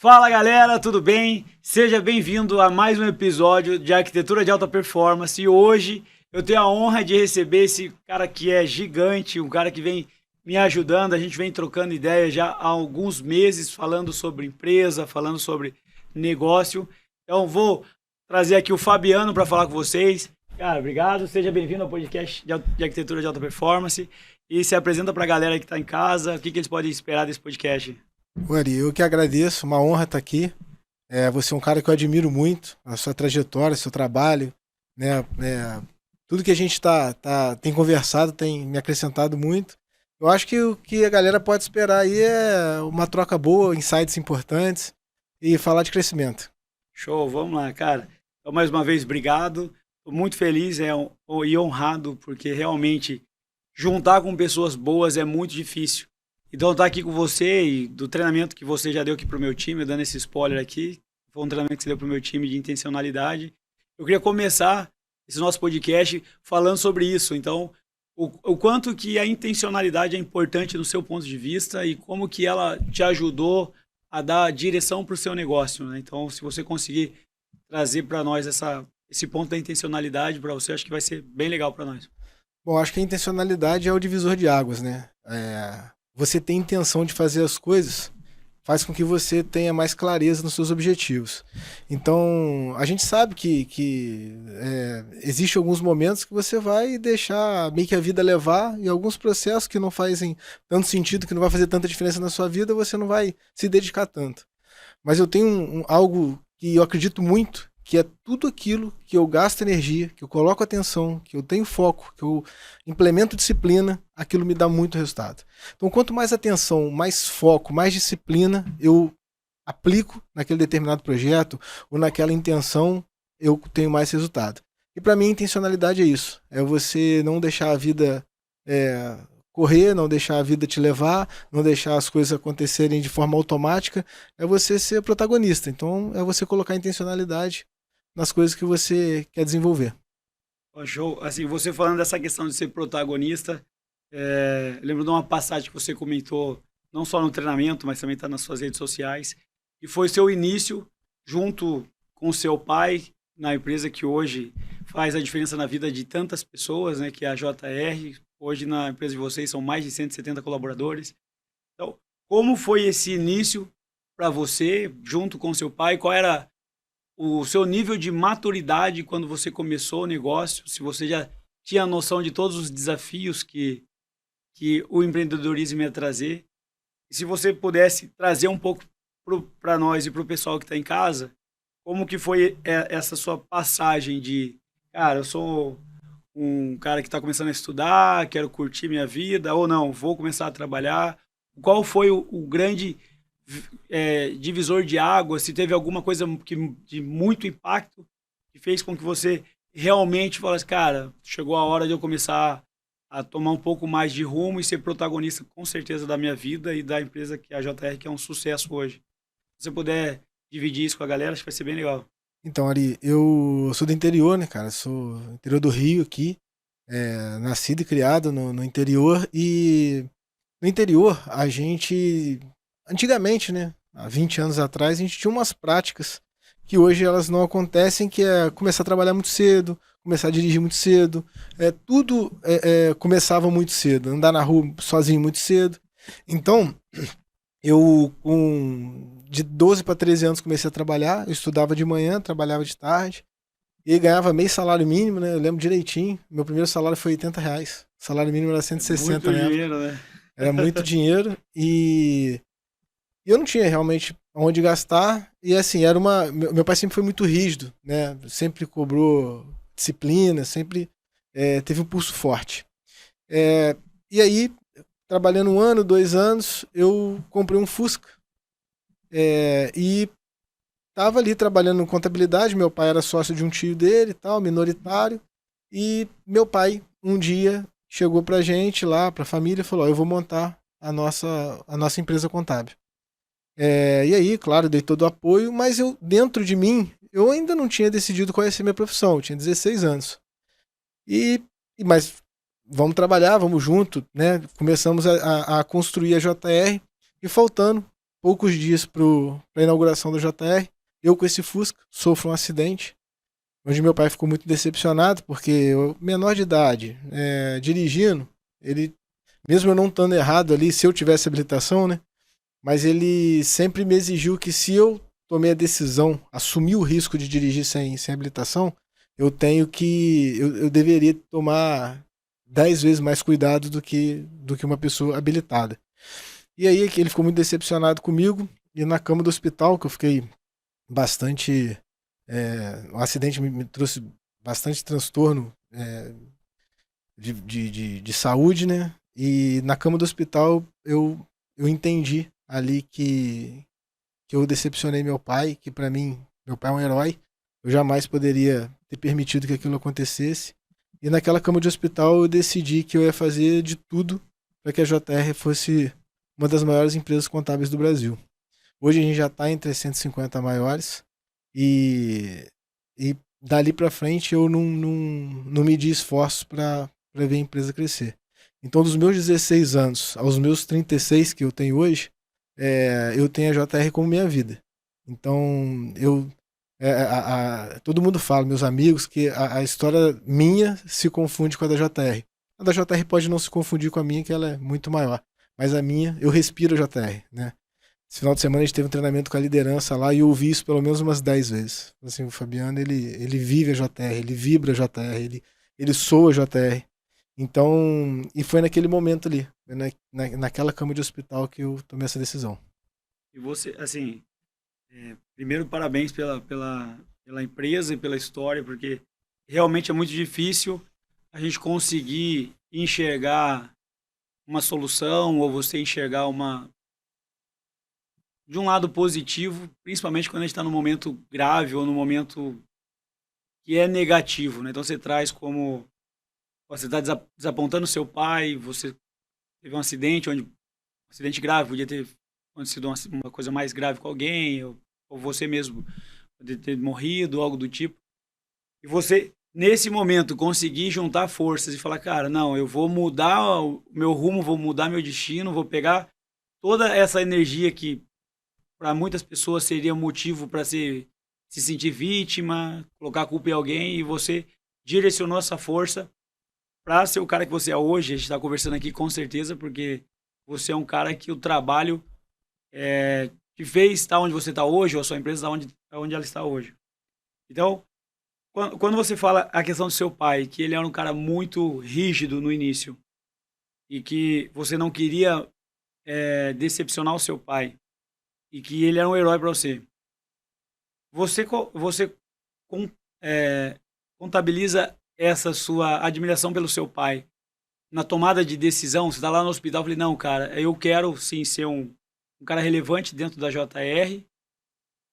Fala galera, tudo bem? Seja bem-vindo a mais um episódio de Arquitetura de Alta Performance. E hoje eu tenho a honra de receber esse cara que é gigante, um cara que vem me ajudando. A gente vem trocando ideias já há alguns meses, falando sobre empresa, falando sobre negócio. Então vou trazer aqui o Fabiano para falar com vocês. Cara, obrigado. Seja bem-vindo ao podcast de Arquitetura de Alta Performance. E se apresenta para a galera que está em casa, o que eles podem esperar desse podcast. Ari, eu que agradeço, uma honra estar aqui. Você é um cara que eu admiro muito, a sua trajetória, seu trabalho, né? Tudo que a gente tem conversado tem me acrescentado muito. Eu acho que o que a galera pode esperar aí é uma troca boa, insights importantes e falar de crescimento. Show, vamos lá, cara. Então, mais uma vez, obrigado. Estou muito feliz e honrado, porque realmente juntar com pessoas boas é muito difícil. Então, estar aqui com você e do treinamento que você já deu aqui para o meu time, dando esse spoiler aqui, foi um treinamento que você deu para o meu time de intencionalidade. Eu queria começar esse nosso podcast falando sobre isso. Então, o quanto que a intencionalidade é importante no seu ponto de vista e como que ela te ajudou a dar direção para o seu negócio, né? Então, se você conseguir trazer para nós esse ponto da intencionalidade para você, acho que vai ser bem legal para nós. Bom, acho que a intencionalidade é o divisor de águas, né? Você tem intenção de fazer as coisas, faz com que você tenha mais clareza nos seus objetivos. Então, a gente sabe que existem alguns momentos que você vai deixar meio que a vida levar, e alguns processos que não fazem tanto sentido, que não vai fazer tanta diferença na sua vida, você não vai se dedicar tanto. Mas eu tenho algo que eu acredito muito, que é tudo aquilo que eu gasto energia, que eu coloco atenção, que eu tenho foco, que eu implemento disciplina, aquilo me dá muito resultado. Então, quanto mais atenção, mais foco, mais disciplina eu aplico naquele determinado projeto ou naquela intenção, eu tenho mais resultado. E para mim, a intencionalidade é isso. É você não deixar a vida correr, não deixar a vida te levar, não deixar as coisas acontecerem de forma automática. É você ser protagonista. Então, é você colocar a intencionalidade nas coisas que você quer desenvolver. Show. Assim, você falando dessa questão de ser protagonista, lembro de uma passagem que você comentou, não só no treinamento, mas também está nas suas redes sociais, e foi seu início junto com seu pai na empresa que hoje faz a diferença na vida de tantas pessoas, né, que é a JR. Hoje na empresa de vocês são mais de 170 colaboradores. Então, como foi esse início para você, junto com seu pai? Qual era o seu nível de maturidade quando você começou o negócio? Se você já tinha noção de todos os desafios que o empreendedorismo ia trazer? E se você pudesse trazer um pouco para nós e para o pessoal que está em casa, como que foi essa sua passagem de, cara, eu sou um cara que está começando a estudar, quero curtir minha vida, ou não, vou começar a trabalhar? Qual foi o grande divisor de água? Se teve alguma coisa de muito impacto que fez com que você realmente falasse, cara, chegou a hora de eu começar a tomar um pouco mais de rumo e ser protagonista, com certeza, da minha vida e da empresa que é a JR, que é um sucesso hoje. Se você puder dividir isso com a galera, acho que vai ser bem legal. Então, Ari, eu sou do interior, né, cara? Sou do interior do Rio aqui, nascido e criado no interior. E no interior, a gente, antigamente, né, há 20 anos atrás, a gente tinha umas práticas que hoje elas não acontecem, que é começar a trabalhar muito cedo, começar a dirigir muito cedo. Tudo começava muito cedo, andar na rua sozinho muito cedo. Então, eu, de 12 para 13 anos, comecei a trabalhar. Eu estudava de manhã, trabalhava de tarde. E ganhava meio salário mínimo, né? Eu lembro direitinho. Meu primeiro salário foi R$ 80. O salário mínimo era 160, Muito né? dinheiro, né? Era muito dinheiro. E eu não tinha realmente onde gastar. E assim, meu pai sempre foi muito rígido, né? Sempre cobrou disciplina, sempre teve um pulso forte. E aí, trabalhando 1 ano, 2 anos, eu comprei um Fusca. E tava ali trabalhando em contabilidade. Meu pai era sócio de um tio dele e tal, minoritário. E meu pai, um dia, chegou pra gente lá, pra família, e falou: eu vou montar a nossa empresa contábil. E aí, claro, dei todo o apoio, mas dentro de mim, eu ainda não tinha decidido qual ia ser minha profissão. Eu tinha 16 anos. Mas vamos trabalhar, vamos junto, né? Começamos a construir a JR, e faltando poucos dias para a inauguração da JR, eu com esse Fusca sofro um acidente, onde meu pai ficou muito decepcionado, porque eu, menor de idade, dirigindo, ele, mesmo eu não estando errado ali, se eu tivesse habilitação, né? Mas ele sempre me exigiu que se eu tomei a decisão, assumi o risco de dirigir sem habilitação, eu deveria tomar 10 vezes mais cuidado do que uma pessoa habilitada. E aí ele ficou muito decepcionado comigo, e na cama do hospital, que eu fiquei bastante... o acidente me trouxe bastante transtorno de saúde, né? E na cama do hospital eu entendi ali que eu decepcionei meu pai, que pra mim, meu pai é um herói, eu jamais poderia ter permitido que aquilo acontecesse. E naquela cama de hospital eu decidi que eu ia fazer de tudo para que a JR fosse uma das maiores empresas contábeis do Brasil. Hoje a gente já está entre as 150 maiores e dali para frente eu não medi esforços para ver a empresa crescer. Então, dos meus 16 anos aos meus 36 que eu tenho hoje, eu tenho a JR como minha vida. Então, todo mundo fala, meus amigos, que a história minha se confunde com a da JR. A da JR pode não se confundir com a minha, que ela é muito maior. Mas a minha, eu respiro a JR, né? Esse final de semana a gente teve um treinamento com a liderança lá e eu ouvi isso pelo menos umas 10 vezes. Assim, o Fabiano, ele vive a JR, ele vibra a JR, ele soa a JR. Então, e foi naquele momento ali, naquela cama de hospital que eu tomei essa decisão. E você, assim, primeiro parabéns pela empresa e pela história, porque realmente é muito difícil a gente conseguir enxergar uma solução ou você enxergar de um lado positivo, principalmente quando a gente está num momento grave ou num momento que é negativo, né? Então você traz como você está desapontando seu pai, você teve um acidente, um acidente grave, podia ter acontecido uma coisa mais grave com alguém, ou você mesmo poderia ter morrido, algo do tipo. E você, nesse momento, conseguir juntar forças e falar, cara, não, eu vou mudar o meu rumo, vou mudar meu destino, vou pegar toda essa energia que para muitas pessoas seria motivo para se sentir vítima, colocar a culpa em alguém, e você direcionou essa força para ser o cara que você é hoje. A gente está conversando aqui com certeza, porque você é um cara que o trabalho te fez estar onde você está hoje, ou a sua empresa está onde ela está hoje. Então, quando você fala a questão do seu pai, que ele era um cara muito rígido no início, e que você não queria decepcionar o seu pai, e que ele era um herói para você, você contabiliza essa sua admiração pelo seu pai na tomada de decisão? Você está lá no hospital e falei, não, cara, eu quero sim ser um cara relevante dentro da JR,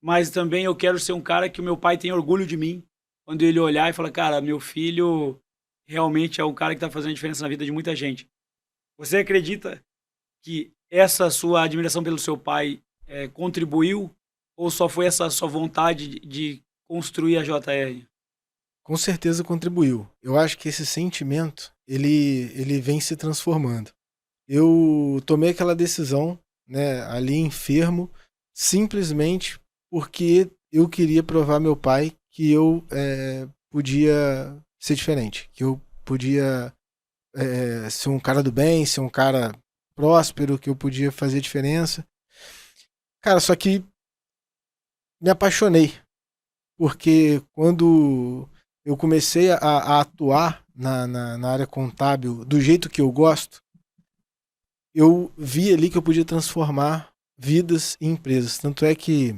mas também eu quero ser um cara que o meu pai tenha orgulho de mim, quando ele olhar e falar, cara, meu filho realmente é um cara que está fazendo a diferença na vida de muita gente. Você acredita que essa sua admiração pelo seu pai contribuiu, ou só foi essa sua vontade de construir a JR? Com certeza contribuiu. Eu acho que esse sentimento, ele vem se transformando. Eu tomei aquela decisão, né, ali enfermo, simplesmente porque eu queria provar ao meu pai que eu podia ser diferente, que eu podia ser um cara do bem, ser um cara próspero, que eu podia fazer diferença. Cara, só que me apaixonei, porque quando eu comecei a atuar na área contábil do jeito que eu gosto, eu vi ali que eu podia transformar vidas em empresas. Tanto é que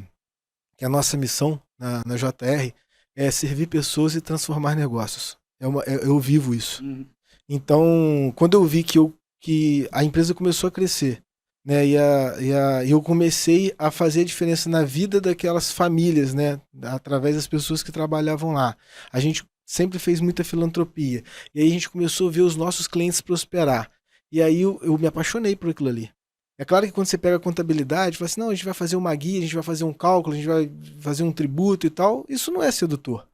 a nossa missão na JR é servir pessoas e transformar negócios. Eu vivo isso. Uhum. Então, quando eu vi que a empresa começou a crescer, né, e eu comecei a fazer a diferença na vida daquelas famílias, né, através das pessoas que trabalhavam lá. A gente sempre fez muita filantropia. E aí a gente começou a ver os nossos clientes prosperar. E aí eu me apaixonei por aquilo ali. É claro que quando você pega a contabilidade, fala assim, não, a gente vai fazer uma guia, a gente vai fazer um cálculo, a gente vai fazer um tributo e tal. Isso não é sedutor.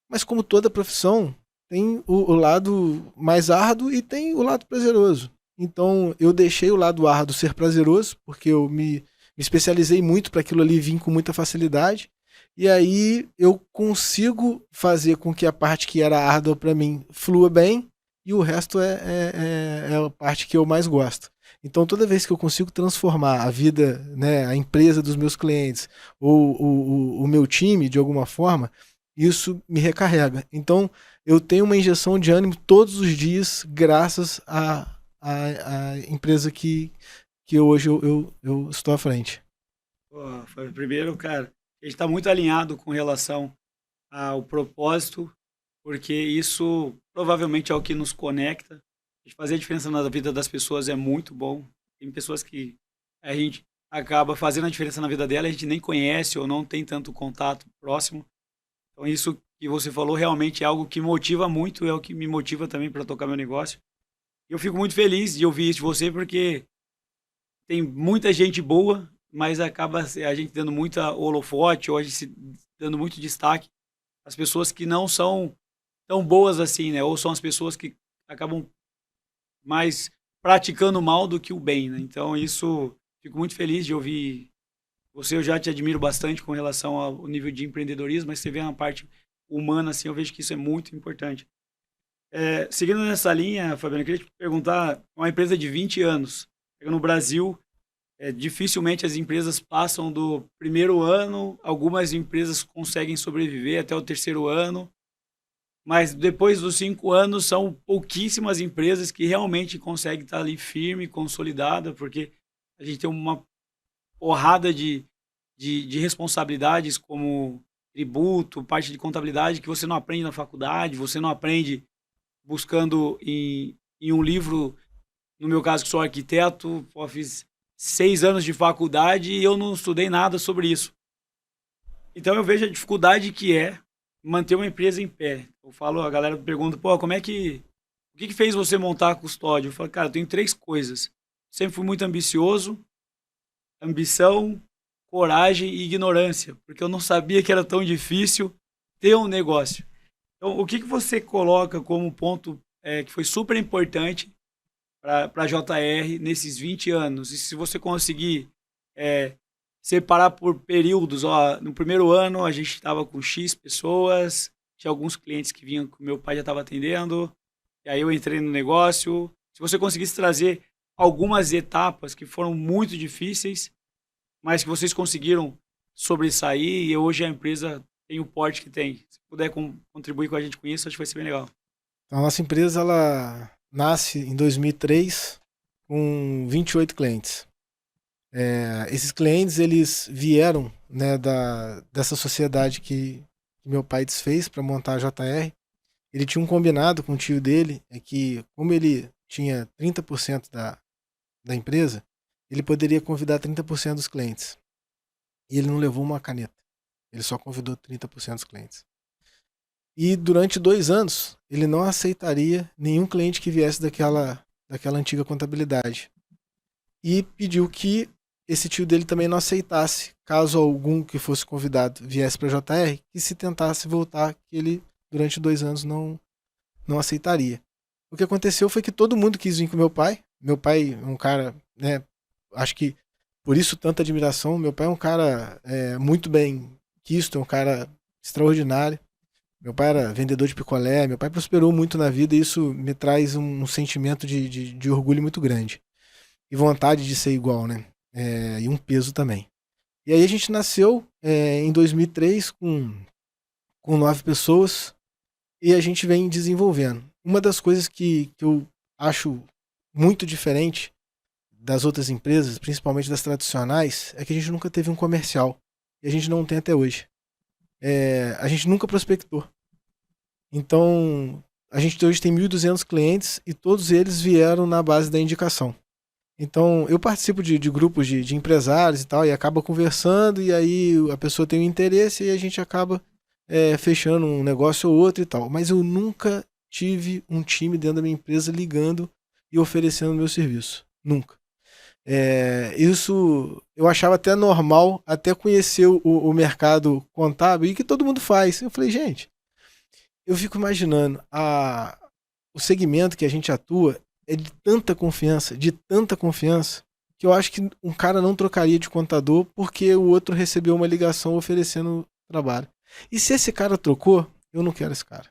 Mas como toda profissão, tem o lado mais árduo e tem o lado prazeroso. Então eu deixei o lado árduo ser prazeroso, porque eu me me especializei muito para aquilo ali vir com muita facilidade. E aí eu consigo fazer com que a parte que era árdua para mim flua bem e o resto é a parte que eu mais gosto. Então toda vez que eu consigo transformar a vida, né, a empresa dos meus clientes ou o meu time de alguma forma, isso me recarrega. Então eu tenho uma injeção de ânimo todos os dias graças à empresa que hoje eu estou à frente. Pô, primeiro, cara, a gente está muito alinhado com relação ao propósito, porque isso provavelmente é o que nos conecta. Fazer a diferença na vida das pessoas é muito bom. Tem pessoas que a gente acaba fazendo a diferença na vida dela, a gente nem conhece ou não tem tanto contato próximo. Então isso que você falou realmente é algo que motiva muito, é o que me motiva também para tocar meu negócio. E eu fico muito feliz de ouvir isso de você, porque tem muita gente boa, mas acaba a gente dando muita holofote, ou a gente dando muito destaque às pessoas que não são tão boas assim, né? Ou são as pessoas que acabam mais praticando mal do que o bem, né? Então isso, fico muito feliz de ouvir você. Eu já te admiro bastante com relação ao nível de empreendedorismo, mas você vê uma parte humana assim, eu vejo que isso é muito importante. Seguindo nessa linha, Fabiano, eu queria te perguntar, uma empresa de 20 anos, no Brasil, dificilmente as empresas passam do primeiro ano, algumas empresas conseguem sobreviver até o terceiro ano, mas depois dos 5 anos são pouquíssimas empresas que realmente conseguem estar ali firme, consolidada, porque a gente tem uma porrada de responsabilidades como tributo, parte de contabilidade que você não aprende na faculdade, você não aprende buscando em um livro. No meu caso, que sou arquiteto, fiz 6 anos de faculdade e eu não estudei nada sobre isso. Então eu vejo a dificuldade que é manter uma empresa em pé. Eu falo, a galera pergunta, pô, o que fez você montar a Custódia? Eu falo, cara, eu tenho 3 coisas. Sempre fui muito ambicioso, ambição, coragem e ignorância, porque eu não sabia que era tão difícil ter um negócio. Então, o que você coloca como ponto que foi super importante para a JR nesses 20 anos? E se você conseguir separar por períodos, ó, no primeiro ano a gente estava com X pessoas, tinha alguns clientes que vinham que o meu pai já estava atendendo, e aí eu entrei no negócio. Se você conseguisse trazer algumas etapas que foram muito difíceis, mas que vocês conseguiram sobressair e hoje a empresa tem o porte que tem. Se puder contribuir com a gente com isso, acho que vai ser bem legal. Então, a nossa empresa ela nasce em 2003 com 28 clientes. Esses clientes eles vieram, né, dessa sociedade que meu pai desfez para montar a JR. Ele tinha um combinado com o tio dele, que como ele tinha 30% da empresa, ele poderia convidar 30% dos clientes. E ele não levou uma caneta. Ele só convidou 30% dos clientes. E durante 2 anos, ele não aceitaria nenhum cliente que viesse daquela antiga contabilidade. E pediu que esse tio dele também não aceitasse, caso algum que fosse convidado viesse para a JR, que se tentasse voltar, que ele durante 2 anos não aceitaria. O que aconteceu foi que todo mundo quis vir com meu pai. Meu pai é um cara, né, acho que por isso tanta admiração. Meu pai é um cara muito bem quisto, é um cara extraordinário. Meu pai era vendedor de picolé, meu pai prosperou muito na vida e isso me traz um sentimento de orgulho muito grande. E vontade de ser igual, né? E um peso também. E aí a gente nasceu em 2003 com 9 pessoas e a gente vem desenvolvendo. Uma das coisas que eu acho muito diferente das outras empresas, principalmente das tradicionais, é que a gente nunca teve um comercial. E a gente não tem até hoje. A gente nunca prospectou. Então, a gente hoje tem 1.200 clientes e todos eles vieram na base da indicação. Então, eu participo de grupos de empresários e tal, e acaba conversando, e aí a pessoa tem um interesse e a gente acaba fechando um negócio ou outro e tal. Mas eu nunca tive um time dentro da minha empresa ligando e oferecendo meu serviço. Nunca. Isso eu achava até normal, até conhecer o mercado contábil e que todo mundo faz. Eu falei, gente, eu fico imaginando o segmento que a gente atua é de tanta confiança, que eu acho que um cara não trocaria de contador porque o outro recebeu uma ligação oferecendo trabalho. E se esse cara trocou, eu não quero esse cara.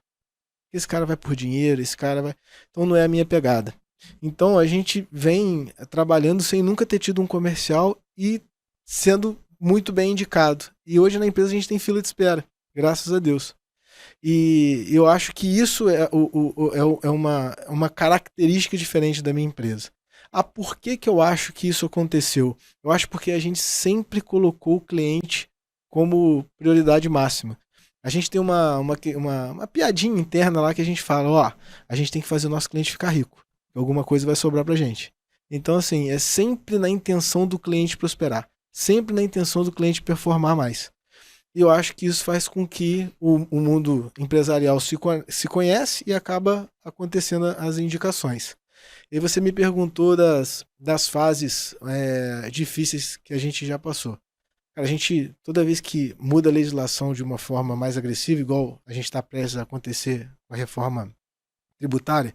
Esse cara vai por dinheiro, esse cara vai... Então não é a minha pegada. Então a gente vem trabalhando sem nunca ter tido um comercial e sendo muito bem indicado. E hoje na empresa a gente tem fila de espera, graças a Deus. E eu acho que isso é uma característica diferente da minha empresa. Ah, por que que eu acho que isso aconteceu? Eu acho porque a gente sempre colocou o cliente como prioridade máxima. A gente tem uma piadinha interna lá que a gente fala, ó, a gente tem que fazer o nosso cliente ficar rico. Alguma coisa vai sobrar pra gente. Então, assim, é sempre na intenção do cliente prosperar. Sempre na intenção do cliente performar mais. E eu acho que isso faz com que o mundo empresarial se conhece e acaba acontecendo as indicações. E você me perguntou das fases difíceis que a gente já passou. Cara, a gente, toda vez que muda a legislação de uma forma mais agressiva, igual a gente está prestes a acontecer com a reforma tributária,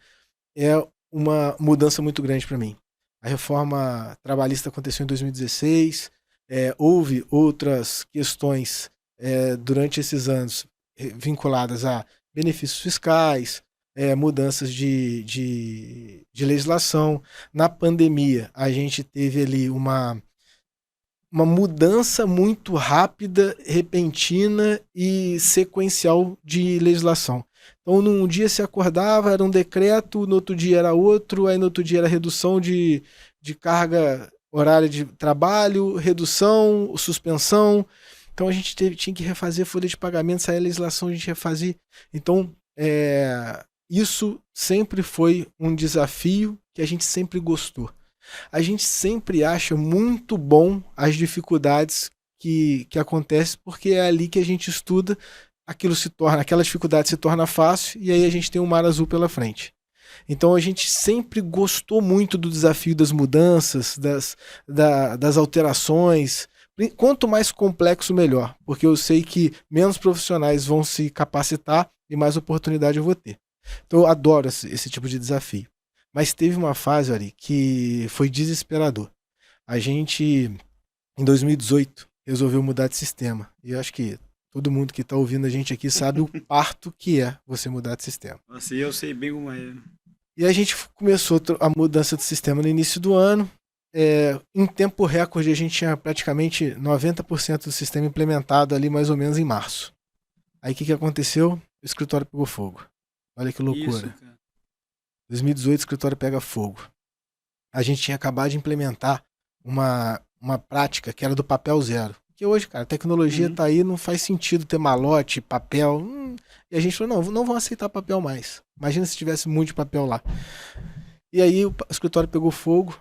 é uma mudança muito grande para mim. A reforma trabalhista aconteceu em 2016, houve outras questões durante esses anos vinculadas a benefícios fiscais, mudanças de legislação. Na pandemia, a gente teve ali uma mudança muito rápida, repentina e sequencial de legislação. Então, num dia se acordava, era um decreto, no outro dia era outro, aí no outro dia era redução de carga horária de trabalho, redução, suspensão. Então, a gente tinha que refazer folha de pagamento, saía a legislação, a gente refazia. Então, isso sempre foi um desafio que a gente sempre gostou. A gente sempre acha muito bom as dificuldades que acontecem, porque é ali que a gente estuda, aquela dificuldade se torna fácil e aí a gente tem um mar azul pela frente. Então a gente sempre gostou muito do desafio das mudanças, das alterações. Quanto mais complexo, melhor, porque eu sei que menos profissionais vão se capacitar e mais oportunidade eu vou ter. Então eu adoro esse tipo de desafio. Mas teve uma fase, Ari, que foi desesperador. A gente, em 2018, resolveu mudar de sistema. E eu acho que todo mundo que está ouvindo a gente aqui sabe o parto que é você mudar de sistema. Assim, eu sei bem como é. E a gente começou a mudança de sistema no início do ano. Em tempo recorde, a gente tinha praticamente 90% do sistema implementado ali mais ou menos em março. Aí o que aconteceu? O escritório pegou fogo. Olha que loucura. Isso, cara. 2018 o escritório pega fogo. A gente tinha acabado de implementar uma prática que era do papel zero. Que hoje, cara, a tecnologia tá aí, não faz sentido ter malote, papel. E a gente falou, não vão aceitar papel mais. Imagina se tivesse muito de papel lá. E aí o escritório pegou fogo.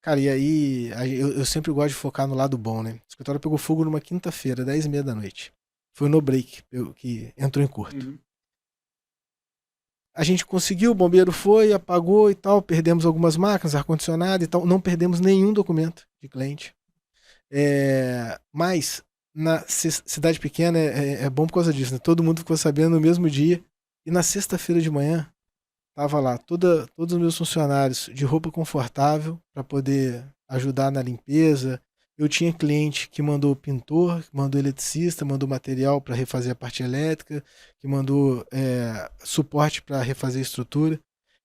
Cara, e aí eu sempre gosto de focar no lado bom, né? O escritório pegou fogo numa quinta-feira, 10h30 da noite. Foi no break que entrou em curto. A gente conseguiu, o bombeiro foi, apagou e tal, perdemos algumas máquinas, ar-condicionado e tal, não perdemos nenhum documento de cliente. Mas na cidade pequena é bom por causa disso, né? Todo mundo ficou sabendo no mesmo dia. E na sexta-feira de manhã, tava lá todos os meus funcionários de roupa confortável para poder ajudar na limpeza. Eu tinha cliente que mandou pintor, que mandou eletricista, mandou material para refazer a parte elétrica, que mandou suporte para refazer a estrutura.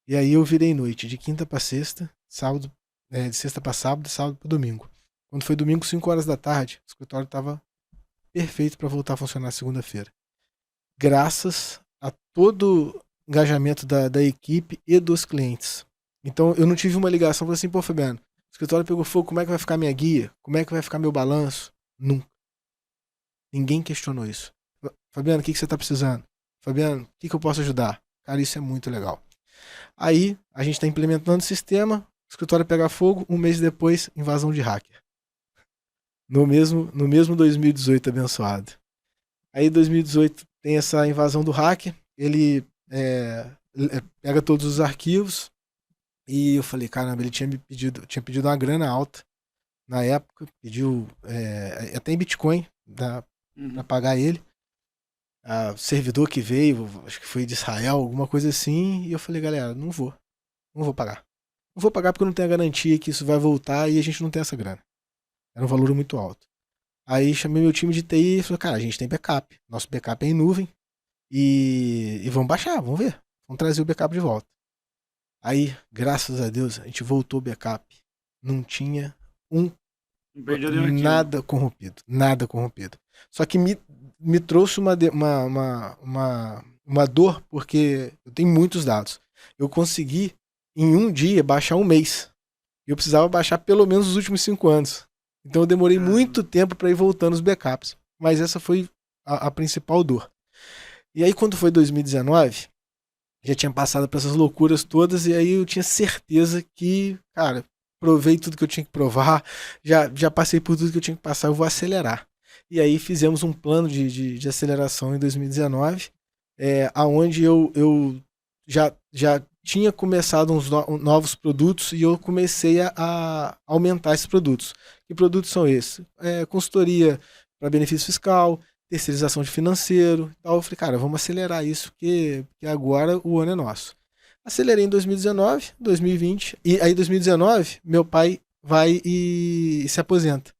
E aí eu virei noite, de quinta para sexta, de sexta para sábado, sábado para domingo. Quando foi domingo, 5 horas da tarde, o escritório estava perfeito para voltar a funcionar segunda-feira. Graças a todo o engajamento da equipe e dos clientes. Então eu não tive uma ligação, falei assim, pô, Fabiano, o escritório pegou fogo, como é que vai ficar minha guia? Como é que vai ficar meu balanço? Nunca. Ninguém questionou isso. Fabiano, o que você está precisando? Fabiano, o que eu posso ajudar? Cara, isso é muito legal. Aí, a gente está implementando o sistema, o escritório pega fogo, um mês depois, invasão de hacker. No mesmo 2018 abençoado. Aí, 2018, tem essa invasão do hacker, ele pega todos os arquivos, e eu falei, caramba, ele tinha pedido uma grana alta na época, pediu até em Bitcoin pra pagar ele. O servidor que veio, acho que foi de Israel, alguma coisa assim, e eu falei, galera, não vou pagar. não vou pagar porque eu não tenho a garantia que isso vai voltar e a gente não tem essa grana. Era um valor muito alto. Aí chamei meu time de TI e falei, cara, a gente tem backup. Nosso backup é em nuvem e vamos baixar, vamos ver. Vamos trazer o backup de volta. Aí, graças a Deus, a gente voltou o backup. Não tinha Não perdeu nenhum arquivo. nada corrompido. Nada corrompido. Só que me trouxe uma dor, porque eu tenho muitos dados. Eu consegui, em um dia, baixar um mês. Eu precisava baixar pelo menos os últimos 5 anos. Então eu demorei muito tempo para ir voltando os backups. Mas essa foi a principal dor. E aí, quando foi 2019, já tinha passado por essas loucuras todas, e aí eu tinha certeza que, cara, provei tudo que eu tinha que provar, já passei por tudo que eu tinha que passar, eu vou acelerar. E aí fizemos um plano de aceleração em 2019, onde eu já tinha começado uns novos produtos e eu comecei a aumentar esses produtos. Que produtos são esses? Consultoria para benefício fiscal, terceirização de financeiro. Então eu falei, cara, vamos acelerar isso, porque agora o ano é nosso. Acelerei em 2019, 2020, e aí em 2019 meu pai vai e se aposenta.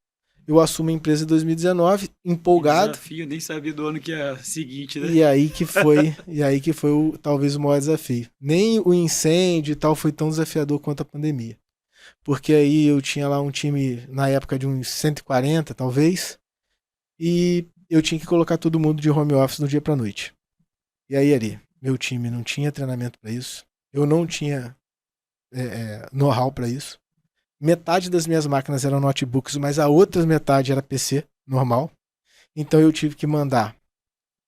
Eu assumo a empresa em 2019, empolgado. Desafio, nem sabia do ano que é seguinte, né? E aí que foi talvez o maior desafio. Nem o incêndio e tal foi tão desafiador quanto a pandemia. Porque aí eu tinha lá um time, na época, de uns 140, talvez, e eu tinha que colocar todo mundo de home office do dia pra noite. E aí, Ari, meu time não tinha treinamento para isso, eu não tinha know-how para isso. Metade das minhas máquinas eram notebooks, mas a outra metade era PC, normal. Então eu tive que mandar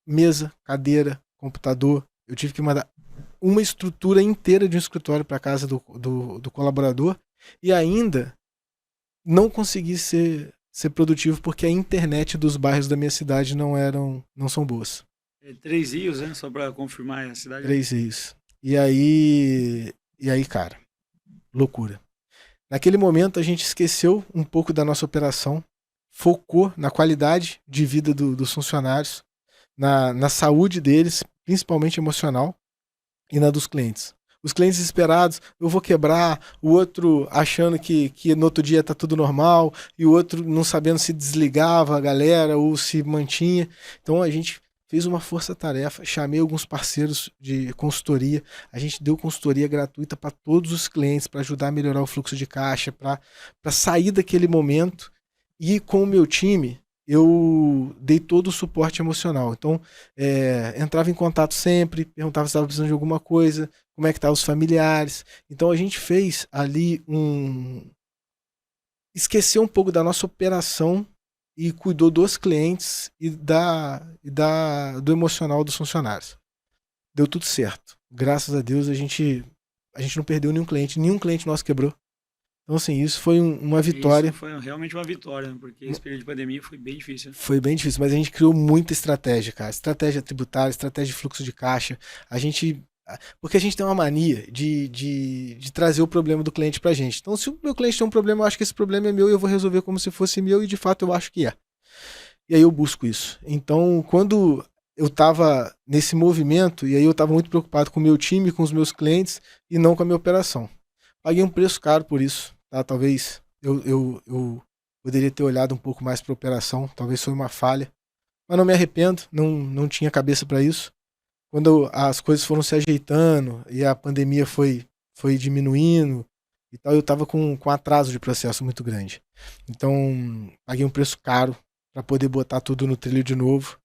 mesa, cadeira, computador. Eu tive que mandar uma estrutura inteira de um escritório para casa do colaborador e ainda não consegui ser produtivo porque a internet dos bairros da minha cidade não são boas. 3 rios, né? Só para confirmar a cidade. 3 rios. E aí, cara, loucura. Naquele momento a gente esqueceu um pouco da nossa operação, focou na qualidade de vida dos funcionários, na saúde deles, principalmente emocional, e na dos clientes. Os clientes desesperados, eu vou quebrar, o outro achando que no outro dia tá tudo normal, e o outro não sabendo se desligava a galera ou se mantinha. Então a gente fez uma força-tarefa, chamei alguns parceiros de consultoria, a gente deu consultoria gratuita para todos os clientes, para ajudar a melhorar o fluxo de caixa, para sair daquele momento. E com o meu time, eu dei todo o suporte emocional. Então, entrava em contato sempre, perguntava se estava precisando de alguma coisa, como é que estavam os familiares. Então, a gente fez ali esqueceu um pouco da nossa operação e cuidou dos clientes e do emocional dos funcionários. Deu tudo certo. Graças a Deus, a gente não perdeu nenhum cliente nosso quebrou. Então, assim, isso foi uma vitória. Isso foi realmente uma vitória, né? Porque esse período de pandemia foi bem difícil. Foi bem difícil, mas a gente criou muita estratégia, cara. Estratégia tributária, estratégia de fluxo de caixa. Porque a gente tem uma mania de trazer o problema do cliente pra gente. Então, se o meu cliente tem um problema, eu acho que esse problema é meu e eu vou resolver como se fosse meu e, de fato, eu acho que é. E aí eu busco isso. Então, quando eu tava nesse movimento, e aí eu tava muito preocupado com o meu time, com os meus clientes e não com a minha operação. Paguei um preço caro por isso, tá? Talvez eu poderia ter olhado um pouco mais para a operação, talvez foi uma falha, mas não me arrependo, não tinha cabeça para isso. Quando as coisas foram se ajeitando e a pandemia foi diminuindo e tal, eu estava com atraso de processo muito grande. Então, paguei um preço caro para poder botar tudo no trilho de novo,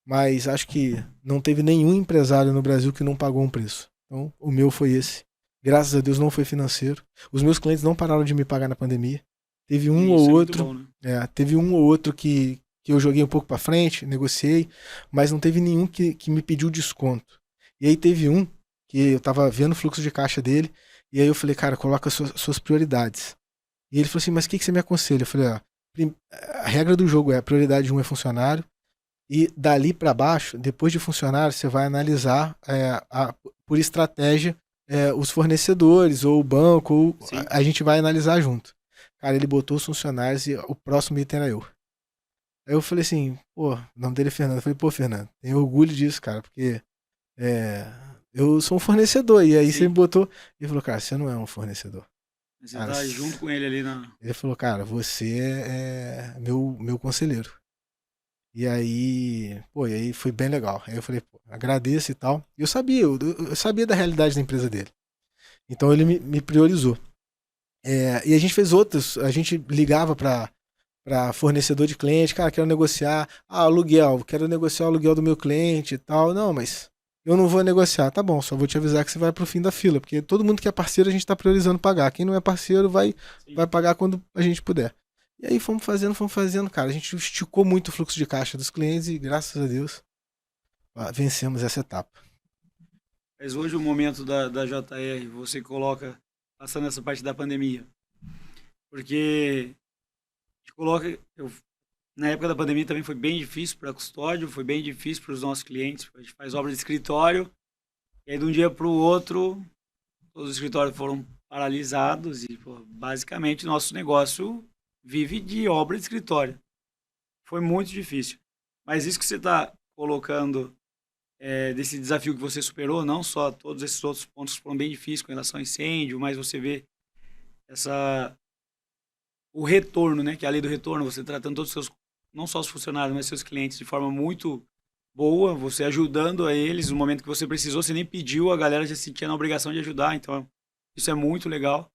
mas acho que não teve nenhum empresário no Brasil que não pagou um preço. Então, o meu foi esse. Graças a Deus não foi financeiro. Os meus clientes não pararam de me pagar na pandemia. Teve um ou outro, bom, né? Teve um ou outro que eu joguei um pouco para frente, negociei, mas não teve nenhum que me pediu desconto. E aí teve um que eu tava vendo o fluxo de caixa dele, e aí eu falei, cara, coloca suas prioridades. E ele falou assim, mas o que você me aconselha? Eu falei, a regra do jogo é a prioridade 1 é funcionário, e dali para baixo, depois de funcionário, você vai analisar por estratégia os fornecedores, ou o banco, ou a gente vai analisar junto. Cara, ele botou os funcionários e o próximo item era eu. Aí eu falei assim, pô, o nome dele é Fernando. Eu falei, pô, Fernando, tenho orgulho disso, cara, porque eu sou um fornecedor. E aí você me botou. Ele falou, cara, você não é um fornecedor. Você Cara, tá junto com ele ali na. ele falou, cara, você é meu conselheiro. E aí, pô, e aí foi bem legal. Aí eu falei, pô, agradeço e tal. E eu sabia da realidade da empresa dele. Então ele me priorizou. E a gente fez outros, a gente ligava para fornecedor de cliente, cara, quero negociar, aluguel, quero negociar o aluguel do meu cliente e tal. Não, mas eu não vou negociar. Tá bom, só vou te avisar que você vai pro fim da fila, porque todo mundo que é parceiro a gente tá priorizando pagar. Quem não é parceiro vai pagar quando a gente puder. E aí fomos fazendo, cara. A gente esticou muito o fluxo de caixa dos clientes e, graças a Deus, vencemos essa etapa. Mas hoje o momento da JR, você coloca, passando essa parte da pandemia. Porque a gente coloca. Na época da pandemia também foi bem difícil para a custódio, foi bem difícil para os nossos clientes. A gente faz obra de escritório, e aí de um dia para o outro, todos os escritórios foram paralisados e, pô, basicamente, nosso negócio vive de obra de escritório. Foi muito difícil. Mas isso que você está colocando, desse desafio que você superou, não só todos esses outros pontos que foram bem difíceis com relação ao incêndio, mas você vê essa, o retorno, né? Que é a lei do retorno, você tratando todos os seus, não só os funcionários, mas seus clientes de forma muito boa, você ajudando a eles no momento que você precisou, você nem pediu, a galera já se sentia na obrigação de ajudar, então isso é muito legal.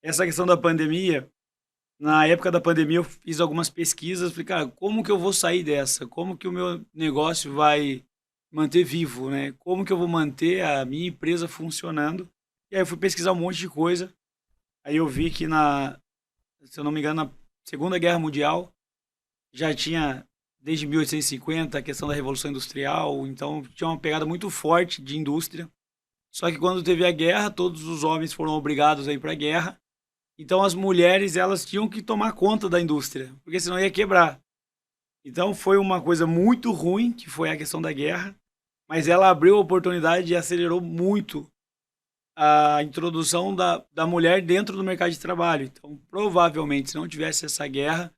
Essa questão da pandemia, na época da pandemia eu fiz algumas pesquisas, falei, cara, como que eu vou sair dessa? Como que o meu negócio vai manter vivo, né? Como que eu vou manter a minha empresa funcionando? E aí eu fui pesquisar um monte de coisa, aí eu vi que se eu não me engano, na Segunda Guerra Mundial já tinha, desde 1850, a questão da Revolução Industrial, então tinha uma pegada muito forte de indústria. Só que quando teve a guerra, todos os homens foram obrigados a ir para a guerra. Então as mulheres, elas tinham que tomar conta da indústria, porque senão ia quebrar. Então foi uma coisa muito ruim, que foi a questão da guerra, mas ela abriu a oportunidade e acelerou muito a introdução da mulher dentro do mercado de trabalho. Então, provavelmente, se não tivesse essa guerra,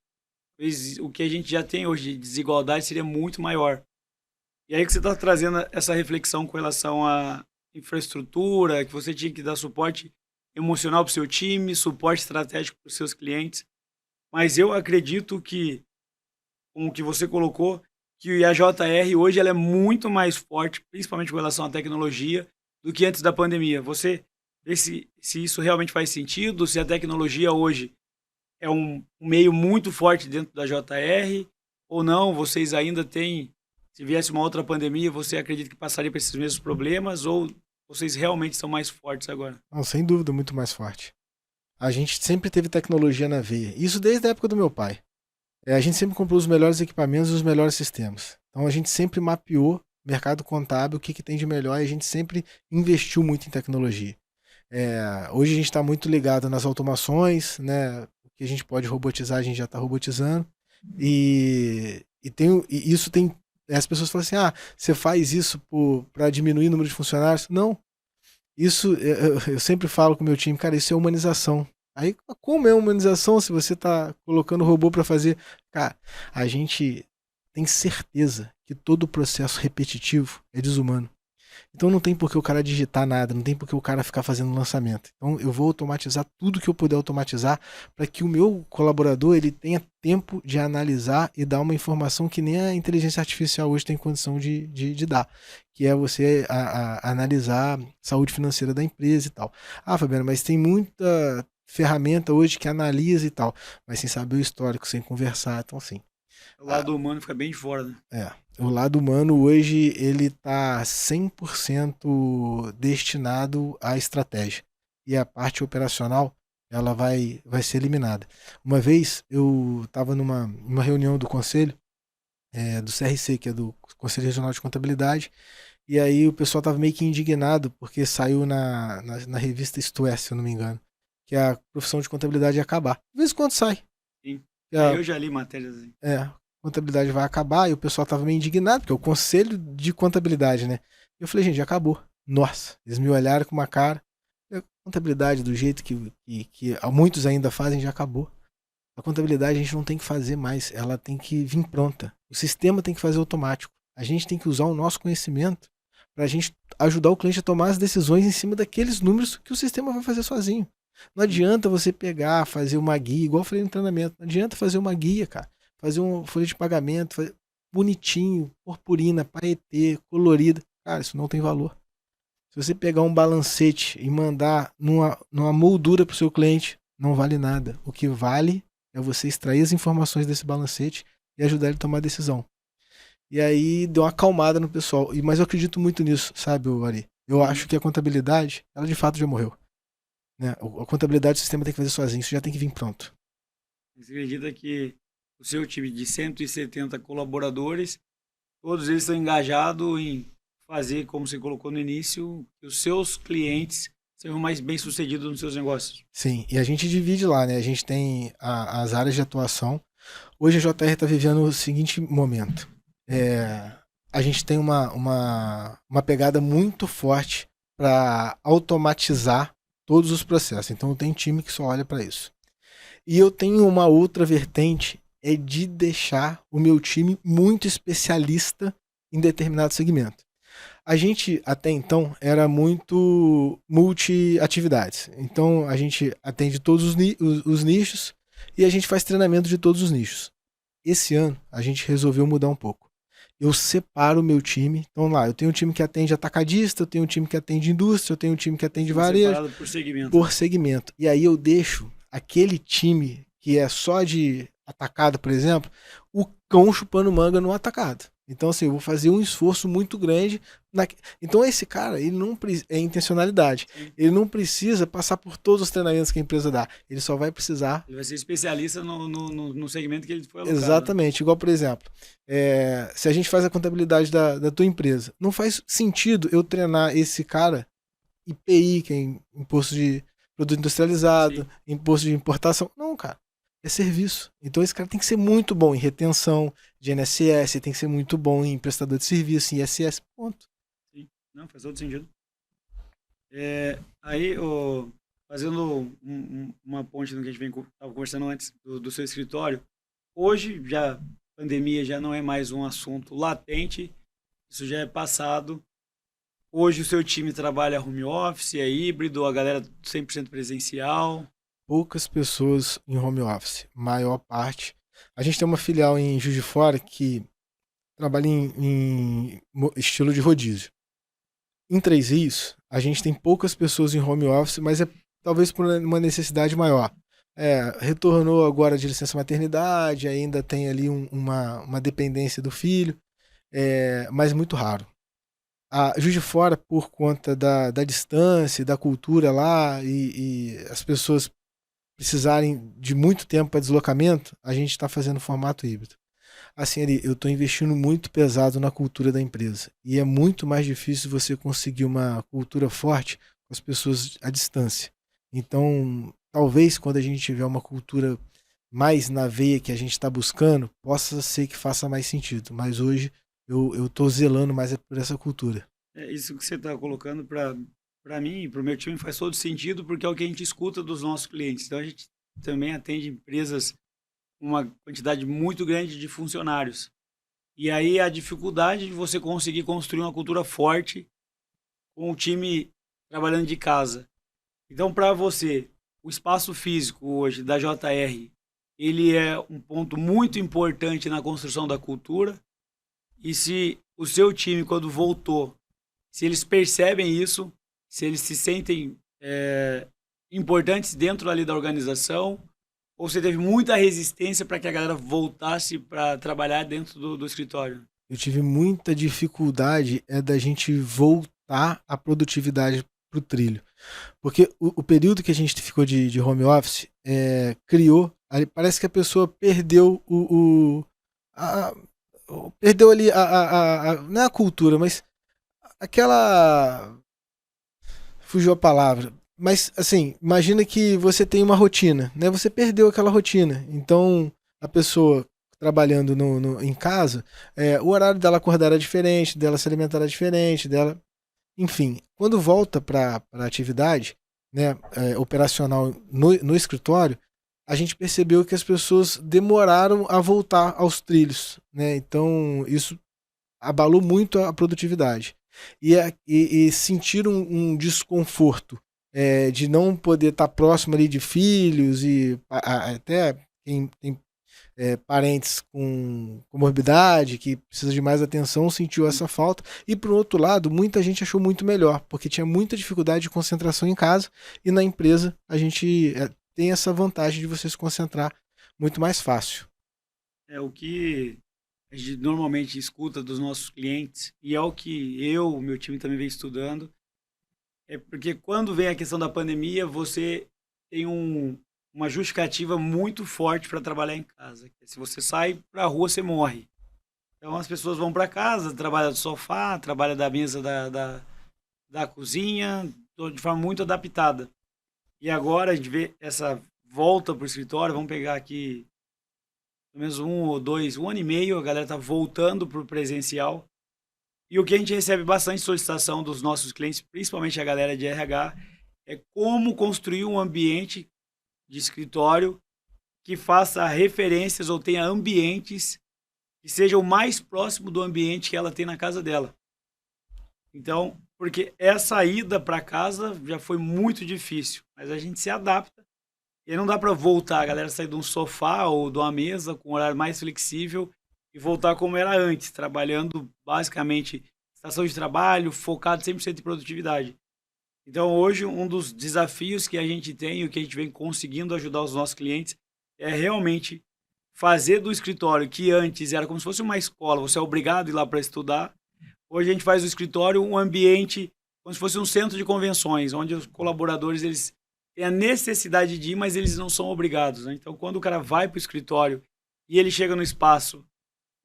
o que a gente já tem hoje de desigualdade seria muito maior. E aí que você está trazendo essa reflexão com relação à infraestrutura, que você tinha que dar suporte emocional para o seu time, suporte estratégico para os seus clientes. Mas eu acredito que, com o que você colocou, que a JR hoje ela é muito mais forte, principalmente com relação à tecnologia, do que antes da pandemia. Você vê se isso realmente faz sentido, se a tecnologia hoje é um meio muito forte dentro da JR, ou não, vocês ainda têm, se viesse uma outra pandemia, você acredita que passaria por esses mesmos problemas, ou vocês realmente são mais fortes agora? Não, sem dúvida, muito mais forte. A gente sempre teve tecnologia na veia. Isso desde a época do meu pai. A gente sempre comprou os melhores equipamentos e os melhores sistemas. Então a gente sempre mapeou mercado contábil, o que tem de melhor, e a gente sempre investiu muito em tecnologia. Hoje a gente está muito ligado nas automações, né? O que a gente pode robotizar, a gente já está robotizando. E isso tem. As pessoas falam assim: você faz isso para diminuir o número de funcionários? Não. Isso eu sempre falo com o meu time, cara, isso é humanização. Aí, como é humanização se você está colocando robô para fazer? Cara, a gente tem certeza que todo o processo repetitivo é desumano. Então não tem por que o cara digitar nada, não tem por que o cara ficar fazendo lançamento. Então eu vou automatizar tudo que eu puder automatizar para que o meu colaborador ele tenha tempo de analisar e dar uma informação que nem a inteligência artificial hoje tem condição de dar, que é você analisar a saúde financeira da empresa e tal. Fabiano, mas tem muita ferramenta hoje que analisa e tal, mas sem saber o histórico, sem conversar, então assim. O lado humano fica bem de fora, né? O lado humano hoje ele está 100% destinado à estratégia. E a parte operacional ela vai ser eliminada. Uma vez eu estava numa reunião do conselho, do CRC, que é do Conselho Regional de Contabilidade, e aí o pessoal estava meio que indignado porque saiu na revista Isto É, se eu não me engano, que a profissão de contabilidade ia acabar. De vez em quando sai. Sim. Eu já li matérias assim. Contabilidade vai acabar, e o pessoal tava meio indignado, porque é o conselho de contabilidade, né? Eu falei, gente, já acabou. Nossa, eles me olharam com uma cara. A contabilidade, do jeito que muitos ainda fazem, já acabou. A contabilidade a gente não tem que fazer mais, ela tem que vir pronta. O sistema tem que fazer automático. A gente tem que usar o nosso conhecimento para a gente ajudar o cliente a tomar as decisões em cima daqueles números que o sistema vai fazer sozinho. Não adianta você pegar, fazer uma guia, igual eu falei no treinamento, não adianta fazer uma guia, cara. Fazer uma folha de pagamento, bonitinho, purpurina, paetê, colorida. Cara, isso não tem valor. Se você pegar um balancete e mandar numa moldura para o seu cliente, não vale nada. O que vale é você extrair as informações desse balancete e ajudar ele a tomar a decisão. E aí deu uma acalmada no pessoal. Mas eu acredito muito nisso, sabe, Ari? Eu acho que a contabilidade, ela de fato já morreu. Né? A contabilidade o sistema tem que fazer sozinho, isso já tem que vir pronto. Você acredita que o seu time de 170 colaboradores, todos eles estão engajados em fazer, como você colocou no início, que os seus clientes sejam mais bem-sucedidos nos seus negócios? Sim, e a gente divide lá, né? A gente tem as áreas de atuação. Hoje a JR está vivendo o seguinte momento. A gente tem uma pegada muito forte para automatizar todos os processos. Então tem time que só olha para isso. E eu tenho uma outra vertente, é de deixar o meu time muito especialista em determinado segmento. A gente, até então, era muito multi-atividades. Então, a gente atende todos os nichos e a gente faz treinamento de todos os nichos. Esse ano, a gente resolveu mudar um pouco. Eu separo o meu time. Então, lá, eu tenho um time que atende atacadista, eu tenho um time que atende indústria, eu tenho um time que atende varejo. Separado por segmento. Por segmento. E aí eu deixo aquele time que é só de atacado, por exemplo, o cão chupando manga no atacado. Então, assim, eu vou fazer um esforço muito grande. Então, esse cara, ele não é intencionalidade. Sim. Ele não precisa passar por todos os treinamentos que a empresa dá. Ele só vai precisar... Ele vai ser especialista no segmento que ele foi alocado. Exatamente. Igual, por exemplo, se a gente faz a contabilidade da tua empresa, não faz sentido eu treinar esse cara IPI, que é imposto de produto industrializado, sim, imposto de importação. Não, cara. É serviço. Então esse cara tem que ser muito bom em retenção de INSS, tem que ser muito bom em prestador de serviço, em ISS, ponto. Sim, não, faz todo sentido. Aí, fazendo uma ponte no que a gente estava conversando antes do seu escritório, hoje já a pandemia já não é mais um assunto latente, isso já é passado. Hoje o seu time trabalha home office, é híbrido, a galera 100% presencial? Poucas pessoas em home office, maior parte. A gente tem uma filial em Juiz de Fora que trabalha em estilo de rodízio. Em Três Rios, a gente tem poucas pessoas em home office, mas é talvez por uma necessidade maior. Retornou agora de licença maternidade, ainda tem ali uma dependência do filho, mas muito raro. A Juiz de Fora, por conta da distância, da cultura lá e as pessoas precisarem de muito tempo para deslocamento, a gente está fazendo formato híbrido. Assim, Ari, eu estou investindo muito pesado na cultura da empresa. E é muito mais difícil você conseguir uma cultura forte com as pessoas à distância. Então, talvez quando a gente tiver uma cultura mais na veia que a gente está buscando, possa ser que faça mais sentido. Mas hoje eu estou zelando mais por essa cultura. Isso que você está colocando para mim e para o meu time faz todo sentido, porque é o que a gente escuta dos nossos clientes. Então, a gente também atende empresas com uma quantidade muito grande de funcionários. E aí a dificuldade de você conseguir construir uma cultura forte com o time trabalhando de casa. Então, para você, o espaço físico hoje da JR, ele é um ponto muito importante na construção da cultura. E se o seu time, quando voltou, se eles percebem isso, se eles se sentem importantes dentro ali da organização, ou você teve muita resistência para que a galera voltasse para trabalhar dentro do escritório? Eu tive muita dificuldade da gente voltar a produtividade para o trilho. Porque o período que a gente ficou de home office criou, parece que a pessoa perdeu perdeu ali não é a cultura, mas aquela... Fugiu a palavra. Mas, assim, imagina que você tem uma rotina, né? Você perdeu aquela rotina. Então, a pessoa trabalhando em casa, o horário dela acordar era diferente, dela se alimentar era diferente, dela... Enfim, quando volta para a atividade, né, operacional no escritório, a gente percebeu que as pessoas demoraram a voltar aos trilhos, né? Então, isso abalou muito a produtividade. E sentiram um desconforto de não poder estar próximo ali de filhos e até quem tem parentes com comorbidade, que precisa de mais atenção, sentiu essa falta. E, por outro lado, muita gente achou muito melhor, porque tinha muita dificuldade de concentração em casa, e na empresa a gente tem essa vantagem de você se concentrar muito mais fácil. É o que a gente normalmente escuta dos nossos clientes, e é o que o meu time também vem estudando, é porque quando vem a questão da pandemia, você tem uma justificativa muito forte para trabalhar em casa. Se você sai para a rua, você morre. Então as pessoas vão para casa, trabalham do sofá, trabalham da mesa da cozinha, de forma muito adaptada. E agora a gente vê essa volta para o escritório, vamos pegar aqui pelo menos 1 ou 2, 1 ano e meio, a galera está voltando para o presencial. E o que a gente recebe bastante solicitação dos nossos clientes, principalmente a galera de RH, é como construir um ambiente de escritório que faça referências ou tenha ambientes que sejam o mais próximo do ambiente que ela tem na casa dela. Então, porque essa ida para casa já foi muito difícil, mas a gente se adapta. E não dá para voltar, a galera sair de um sofá ou de uma mesa com um horário mais flexível e voltar como era antes, trabalhando basicamente estação de trabalho, focado 100% em produtividade. Então, hoje, um dos desafios que a gente tem e o que a gente vem conseguindo ajudar os nossos clientes é realmente fazer do escritório, que antes era como se fosse uma escola, você é obrigado a ir lá para estudar. Hoje a gente faz do escritório um ambiente como se fosse um centro de convenções, onde os colaboradores eles têm a necessidade de ir, mas eles não são obrigados, né? Então, quando o cara vai para o escritório e ele chega no espaço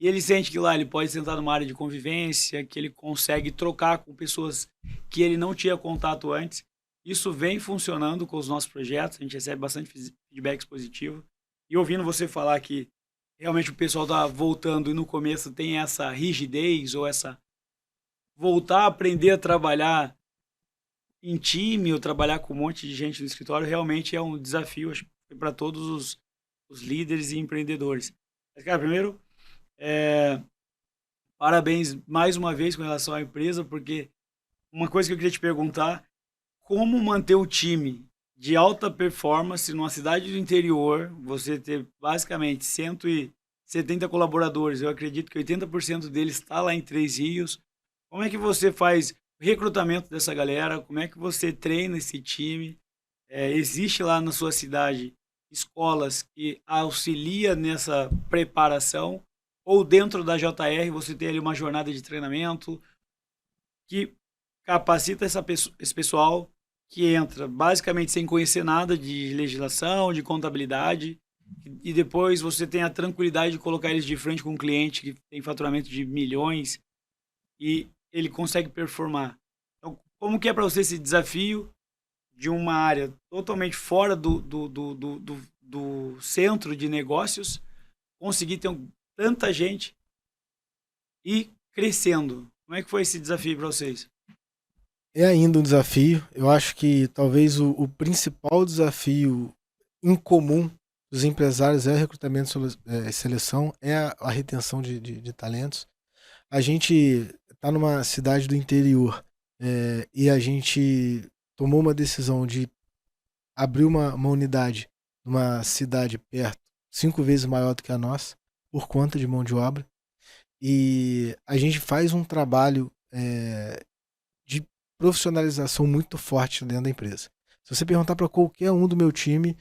e ele sente que lá ele pode sentar numa área de convivência, que ele consegue trocar com pessoas que ele não tinha contato antes, isso vem funcionando com os nossos projetos, a gente recebe bastante feedbacks positivos. E ouvindo você falar que realmente o pessoal está voltando e no começo tem essa rigidez ou essa voltar a aprender a trabalhar em time ou trabalhar com um monte de gente no escritório realmente é um desafio, acho que para todos os líderes e empreendedores. Mas, cara, primeiro, parabéns mais uma vez com relação à empresa, porque uma coisa que eu queria te perguntar, como manter o time de alta performance numa cidade do interior, você ter basicamente 170 colaboradores, eu acredito que 80% deles está lá em Três Rios. Como é que você faz o recrutamento dessa galera? Como é que você treina esse time? Existe lá na sua cidade escolas que auxilia nessa preparação? Ou dentro da JR você tem ali uma jornada de treinamento que capacita esse pessoal que entra basicamente sem conhecer nada de legislação, de contabilidade, e depois você tem a tranquilidade de colocar eles de frente com um cliente que tem faturamento de milhões e ele consegue performar. Então, como que é para você esse desafio de uma área totalmente fora do centro de negócios, conseguir ter tanta gente e crescendo? Como é que foi esse desafio para vocês? É ainda um desafio. Eu acho que talvez o principal desafio em comum dos empresários é o recrutamento e seleção, é a retenção de talentos. A gente está numa cidade do interior e a gente tomou uma decisão de abrir uma unidade numa cidade perto, 5 vezes maior do que a nossa, por conta de mão de obra. E a gente faz um trabalho de profissionalização muito forte dentro da empresa. Se você perguntar para qualquer um do meu time,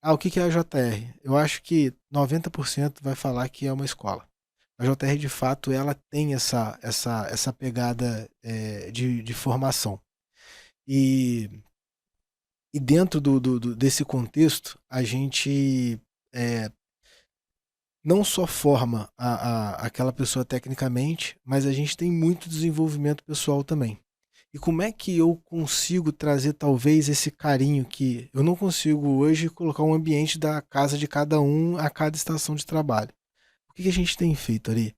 o que é a JR? Eu acho que 90% vai falar que é uma escola. A JR, de fato, ela tem essa pegada de formação. E dentro desse contexto, a gente não só forma aquela pessoa tecnicamente, mas a gente tem muito desenvolvimento pessoal também. E como é que eu consigo trazer talvez esse carinho que eu não consigo hoje colocar um ambiente da casa de cada um a cada estação de trabalho? O que a gente tem feito ali?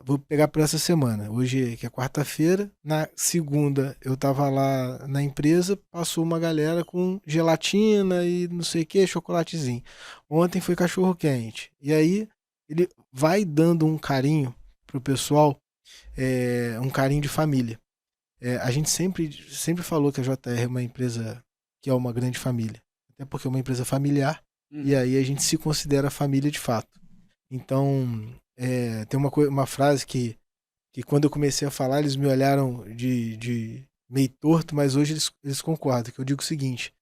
Vou pegar por essa semana, hoje que é quarta-feira, na segunda eu estava lá na empresa, passou uma galera com gelatina e não sei o que, chocolatezinho. Ontem foi cachorro quente. E aí ele vai dando um carinho pro pessoal, um carinho de família. A gente sempre falou que a JR é uma empresa que é uma grande família. Até porque é uma empresa familiar, e aí a gente se considera família de fato. Então, tem uma frase que quando eu comecei a falar, eles me olharam de meio torto, mas hoje eles concordam, que eu digo o seguinte,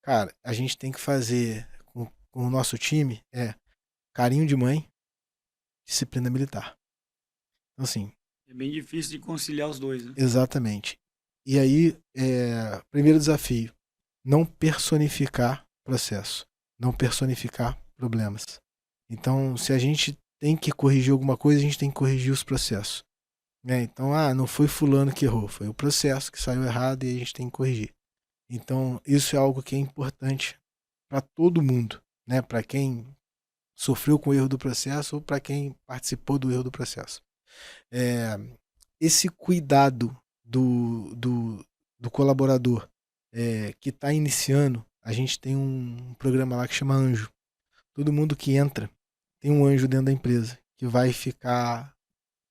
cara, a gente tem que fazer com o nosso time carinho de mãe, disciplina militar. Então, assim... É bem difícil de conciliar os dois, né? Exatamente. E aí, primeiro desafio, não personificar processo, não personificar problemas. Então, se a gente tem que corrigir alguma coisa, a gente tem que corrigir os processos. Então, não foi fulano que errou, foi o processo que saiu errado e a gente tem que corrigir. Então, isso é algo que é importante para todo mundo, né? Para quem sofreu com o erro do processo ou para quem participou do erro do processo. Esse cuidado do colaborador que está iniciando, a gente tem um programa lá que chama Anjo. Todo mundo que entra tem um anjo dentro da empresa que vai ficar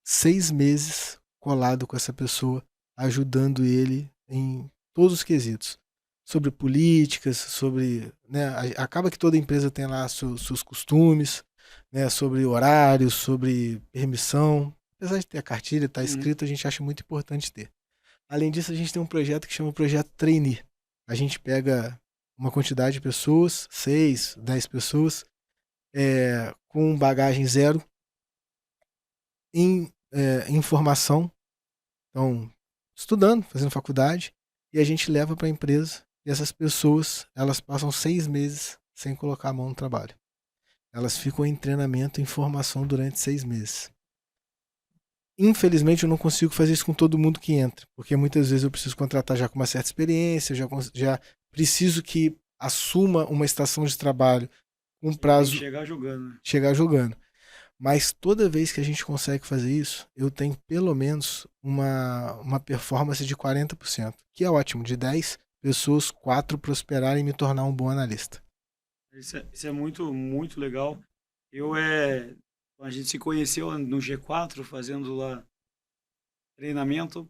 6 meses colado com essa pessoa, ajudando ele em todos os quesitos. Sobre políticas, sobre... Né, acaba que toda empresa tem lá seus costumes, né, sobre horários, sobre permissão. Apesar de ter a cartilha, tá escrito, a gente acha muito importante ter. Além disso, a gente tem um projeto que chama Projeto Trainee. A gente pega uma quantidade de pessoas, 6, 10 pessoas, com bagagem zero, em formação, então, estudando, fazendo faculdade, e a gente leva para a empresa, e essas pessoas, elas passam 6 meses sem colocar a mão no trabalho. Elas ficam em treinamento, em formação durante 6 meses. Infelizmente eu não consigo fazer isso com todo mundo que entra, porque muitas vezes eu preciso contratar já com uma certa experiência, já preciso que assuma uma estação de trabalho com prazo... Chegar jogando. Mas toda vez que a gente consegue fazer isso, eu tenho pelo menos uma performance de 40%, que é ótimo, de 10 pessoas, 4 prosperarem e me tornar um bom analista. Isso é muito, muito legal. A gente se conheceu no G4, fazendo lá treinamento.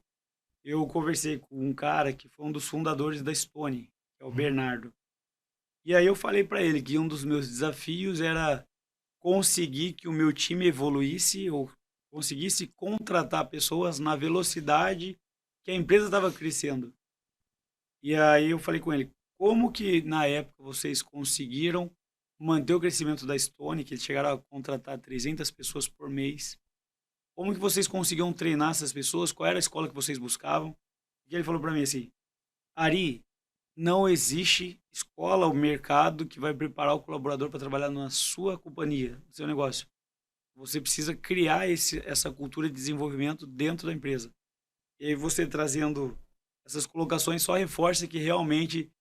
Eu conversei com um cara que foi um dos fundadores da Stone, que é o Bernardo. E aí eu falei para ele que um dos meus desafios era conseguir que o meu time evoluísse ou conseguisse contratar pessoas na velocidade que a empresa estava crescendo. E aí eu falei com ele, como que na época vocês conseguiram manter o crescimento da Stone, que eles chegaram a contratar 300 pessoas por mês? Como que vocês conseguiam treinar essas pessoas? Qual era a escola que vocês buscavam? E ele falou para mim assim, Ari, não existe escola ou mercado que vai preparar o colaborador para trabalhar na sua companhia, no seu negócio. Você precisa criar essa cultura de desenvolvimento dentro da empresa. E aí você trazendo essas colocações só reforça que realmente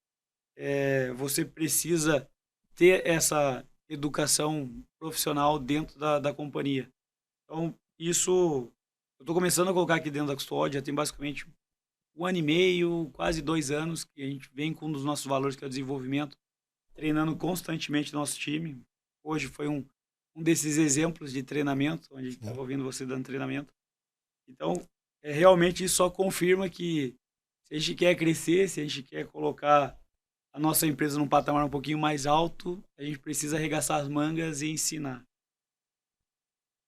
você precisa ter essa educação profissional dentro da companhia. Então, isso eu estou começando a colocar aqui dentro da Custódia, já tem basicamente 1 ano e meio, quase 2 anos, que a gente vem com um dos nossos valores, que é o desenvolvimento, treinando constantemente nosso time. Hoje foi um desses exemplos de treinamento, onde a gente estava ouvindo você dando treinamento. Então, realmente isso só confirma que se a gente quer crescer, se a gente quer colocar a nossa empresa num patamar um pouquinho mais alto, a gente precisa arregaçar as mangas e ensinar.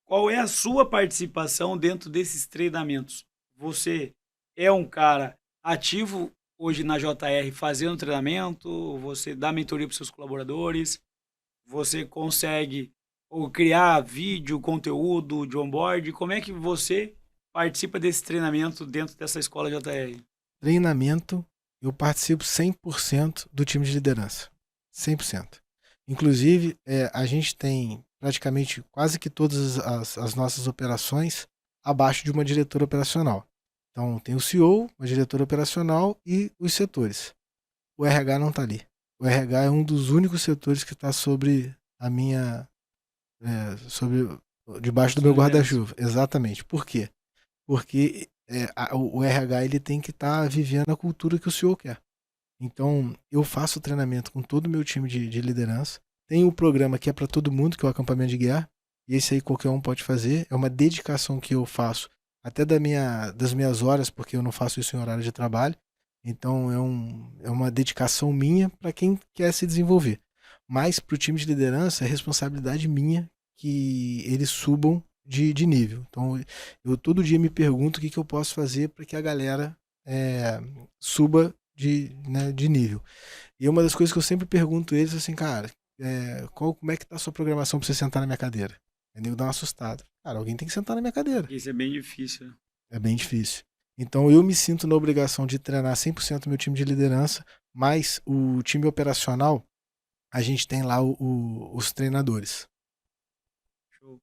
Qual é a sua participação dentro desses treinamentos? Você é um cara ativo hoje na JR fazendo treinamento? Você dá mentoria para os seus colaboradores? Você consegue criar vídeo, conteúdo de onboard? Como é que você participa desse treinamento dentro dessa escola JR? Treinamento, eu participo 100% do time de liderança. 100%. Inclusive, a gente tem praticamente quase que todas as nossas operações abaixo de uma diretora operacional. Então, tem o CEO, a diretora operacional e os setores. O RH não está ali. O RH é um dos únicos setores que está sobre a minha... debaixo do meu guarda-chuva. Exatamente. Por quê? Porque o RH ele tem que estar vivendo a cultura que o CEO quer. Então, eu faço treinamento com todo o meu time de liderança. Tem um programa que é para todo mundo, que é o acampamento de guerra. E esse aí qualquer um pode fazer. É uma dedicação que eu faço até das minhas horas, porque eu não faço isso em horário de trabalho. Então é uma dedicação minha para quem quer se desenvolver. Mas para o time de liderança é responsabilidade minha que eles subam de nível. Então eu todo dia me pergunto o que eu posso fazer para que a galera suba né, de nível. E uma das coisas que eu sempre pergunto a eles é assim, cara, como é que tá a sua programação para você sentar na minha cadeira? Aí eu dá uma assustada. Cara, alguém tem que sentar na minha cadeira. Isso é bem difícil. Né? É bem difícil. Então eu me sinto na obrigação de treinar 100% meu time de liderança, mas o time operacional, a gente tem lá os treinadores. Show.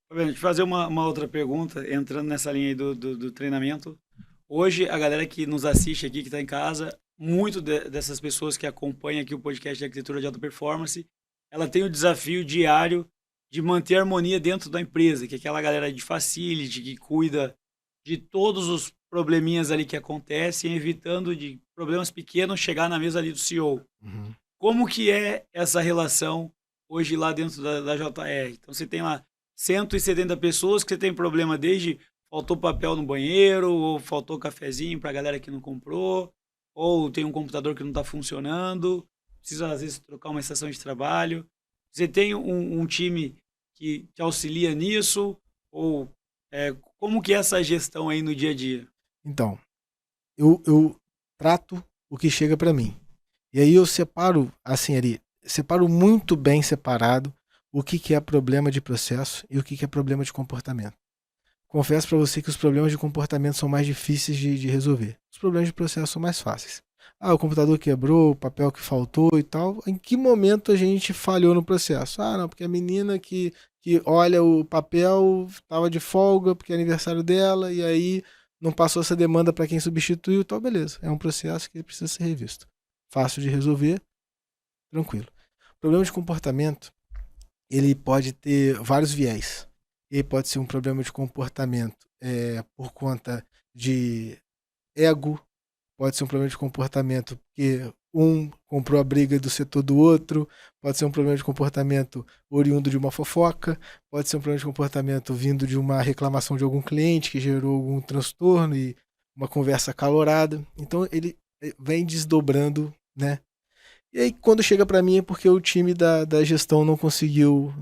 Fabiano, deixa eu fazer uma outra pergunta, entrando nessa linha aí do treinamento. Hoje, a galera que nos assiste aqui, que está em casa, muito dessas pessoas que acompanham aqui o podcast de Arquitetura de Alta Performance, ela tem o desafio diário de manter a harmonia dentro da empresa, que é aquela galera de facility, que cuida de todos os probleminhas ali que acontecem, evitando de problemas pequenos chegar na mesa ali do CEO. Uhum. Como que é essa relação hoje lá dentro da JR? Então você tem lá 170 pessoas que você tem problema desde faltou papel no banheiro, ou faltou cafezinho para a galera que não comprou, ou tem um computador que não está funcionando, precisa às vezes trocar uma estação de trabalho. Você tem um time que te auxilia nisso? Ou como que é essa gestão aí no dia a dia? Então, eu trato o que chega para mim. E aí eu separo, assim, separo muito bem separado o que é problema de processo e o que é problema de comportamento. Confesso para você que os problemas de comportamento são mais difíceis de resolver. Os problemas de processo são mais fáceis. Ah, o computador quebrou, o papel que faltou e tal. Em que momento a gente falhou no processo? Ah, não, porque a menina que olha o papel estava de folga porque é aniversário dela e aí não passou essa demanda para quem substituiu e tal. Beleza, é um processo que precisa ser revisto. Fácil de resolver, tranquilo. O problema de comportamento, ele pode ter vários viés. Ele pode ser um problema de comportamento por conta de ego, pode ser um problema de comportamento porque um comprou a briga do setor do outro, pode ser um problema de comportamento oriundo de uma fofoca, pode ser um problema de comportamento vindo de uma reclamação de algum cliente que gerou algum transtorno e uma conversa acalorada. Então ele vem desdobrando, né? E aí quando chega para mim é porque o time da gestão não conseguiu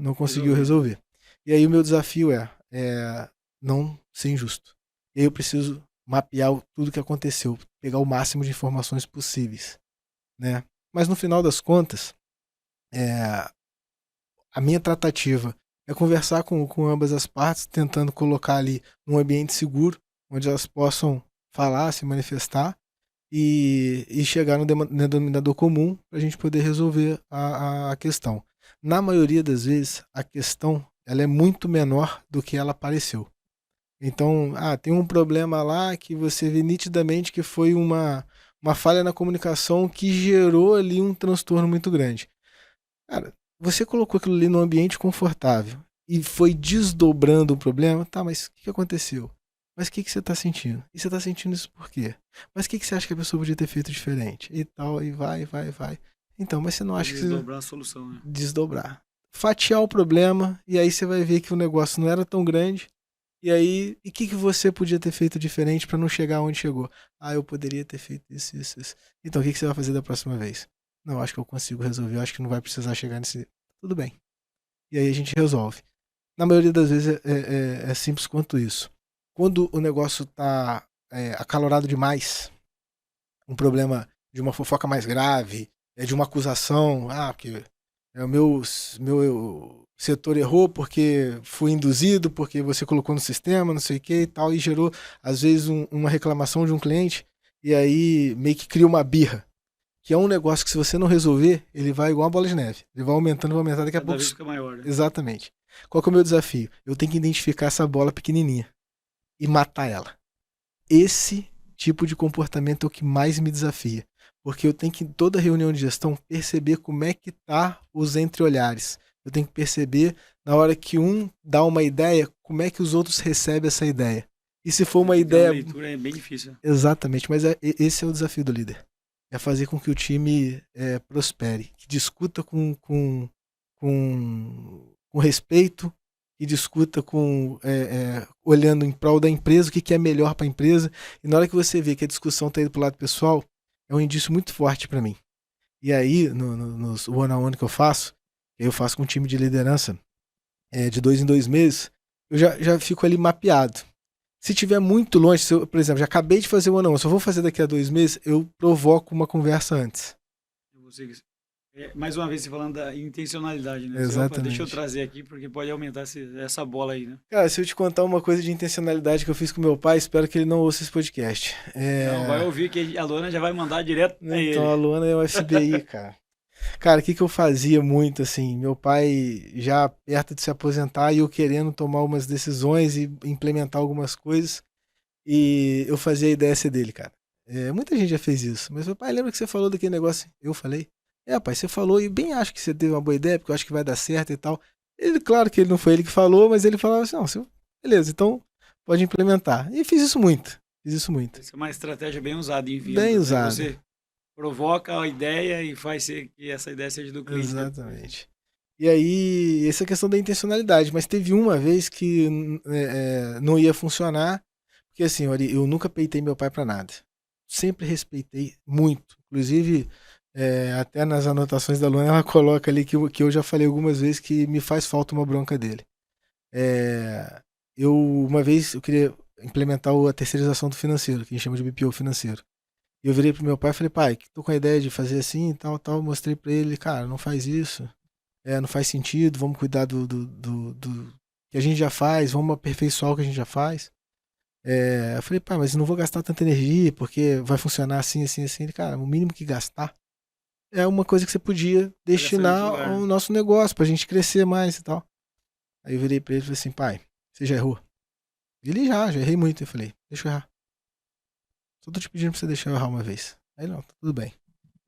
resolver. E aí o meu desafio é não ser injusto. E aí eu preciso mapear tudo que aconteceu, pegar o máximo de informações possíveis, né? Mas no final das contas, a minha tratativa é conversar com ambas as partes, tentando colocar ali um ambiente seguro, onde elas possam falar, se manifestar e chegar no denominador comum para a gente poder resolver a questão. Na maioria das vezes, a questão ela é muito menor do que ela pareceu. Então, tem um problema lá que você vê nitidamente que foi uma falha na comunicação que gerou ali um transtorno muito grande. Cara, você colocou aquilo ali num ambiente confortável e foi desdobrando o problema, tá, mas o que aconteceu? Mas o que você tá sentindo? E você tá sentindo isso por quê? Mas o que você acha que a pessoa podia ter feito diferente? E tal, e vai. Então, mas você não acha que... Desdobrar a solução, né? Desdobrar. Fatiar o problema, e aí você vai ver que o negócio não era tão grande. E aí, o que você podia ter feito diferente para não chegar onde chegou? Eu poderia ter feito isso. Então, o que você vai fazer da próxima vez? Não, acho que eu consigo resolver, eu acho que não vai precisar chegar nesse... Tudo bem. E aí a gente resolve. Na maioria das vezes é simples quanto isso. Quando o negócio tá acalorado demais, um problema de uma fofoca mais grave, de uma acusação, porque o meu setor errou porque fui induzido, porque você colocou no sistema, não sei o que e tal, e gerou, às vezes, uma reclamação de um cliente, e aí meio que cria uma birra. Que é um negócio que se você não resolver, ele vai igual uma bola de neve. Ele vai aumentando, daqui a pouco... Vez fica maior, né? Exatamente. Qual que é o meu desafio? Eu tenho que identificar essa bola pequenininha e matar ela. Esse tipo de comportamento é o que mais me desafia. Porque eu tenho que, em toda reunião de gestão, perceber como é que tá os entreolhares. Eu tenho que perceber, na hora que um dá uma ideia, como é que os outros recebem essa ideia. E se for uma ideia... A leitura é bem difícil. Exatamente, mas esse é o desafio do líder. É fazer com que o time prospere, que discuta com respeito, que discuta olhando em prol da empresa, o que é melhor para a empresa. E na hora que você vê que a discussão está indo para o lado pessoal, é um indício muito forte para mim. E aí, nos one-on-one que eu faço com um time de liderança de 2 em 2 meses, eu já fico ali mapeado. Se tiver muito longe, por exemplo, já acabei de fazer o one-on-one, só vou fazer daqui a 2 meses, eu provoco uma conversa antes. Mais uma vez, você falando da intencionalidade, né? Exatamente. Deixa eu trazer aqui, porque pode aumentar essa bola aí, né? Cara, se eu te contar uma coisa de intencionalidade que eu fiz com meu pai, espero que ele não ouça esse podcast. Não, vai ouvir que a Luana já vai mandar direto pra ele. Então, a Luana é o FBI, cara. Cara, o que eu fazia muito, assim, meu pai já perto de se aposentar e eu querendo tomar umas decisões e implementar algumas coisas, e eu fazia a ideia ser dele, cara. Muita gente já fez isso, mas meu pai, lembra que você falou daquele negócio? Eu falei, pai, você falou e bem acho que você teve uma boa ideia, porque eu acho que vai dar certo e tal. Ele, claro que ele não foi ele que falou, mas ele falava assim, não, beleza, então pode implementar. E fiz isso muito. Essa é uma estratégia bem usada em vendas. Bem usada. Você provoca a ideia e faz que essa ideia seja do cliente. Exatamente. E aí, essa questão da intencionalidade. Mas teve uma vez que não ia funcionar, porque assim, eu nunca peitei meu pai pra nada. Sempre respeitei muito. Inclusive, até nas anotações da Luana, ela coloca ali que eu já falei algumas vezes que me faz falta uma bronca dele. Uma vez, eu queria implementar a terceirização do financeiro, que a gente chama de BPO financeiro. E eu virei pro meu pai e falei, pai, tô com a ideia de fazer assim e tal. Mostrei pra ele, cara, não faz isso. Não faz sentido, vamos cuidar do que a gente já faz, vamos aperfeiçoar o que a gente já faz. Eu falei, pai, mas não vou gastar tanta energia, porque vai funcionar assim, assim, assim. Ele, cara, o mínimo que gastar é uma coisa que você podia destinar ao nosso negócio, pra gente crescer mais e tal. Aí eu virei pra ele e falei assim, pai, você já errou? Ele já errei muito. Eu falei, deixa eu errar. Só tô te pedindo pra você deixar eu errar uma vez. Aí não, tá tudo bem.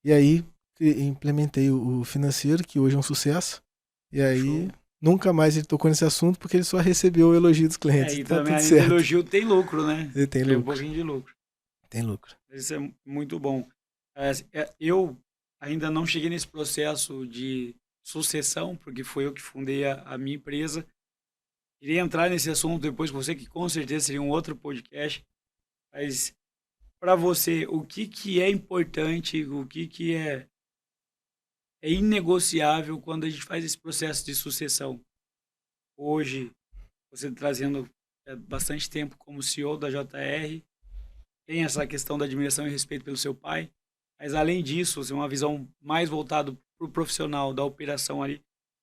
E aí, implementei o financeiro, que hoje é um sucesso. E aí, nunca mais ele tocou nesse assunto, porque ele só recebeu o elogio dos clientes. E também o elogio tem lucro, né? Ele tem lucro. Um pouquinho de lucro. Tem lucro. Isso é muito bom. Eu ainda não cheguei nesse processo de sucessão, porque foi eu que fundei a minha empresa. Queria entrar nesse assunto depois com você, que com certeza seria um outro podcast. Mas, para você, o que é importante, o que é inegociável quando a gente faz esse processo de sucessão? Hoje, você trazendo bastante tempo como CEO da JR, tem essa questão da admiração e respeito pelo seu pai, mas além disso, você tem uma visão mais voltada para o profissional da operação ali.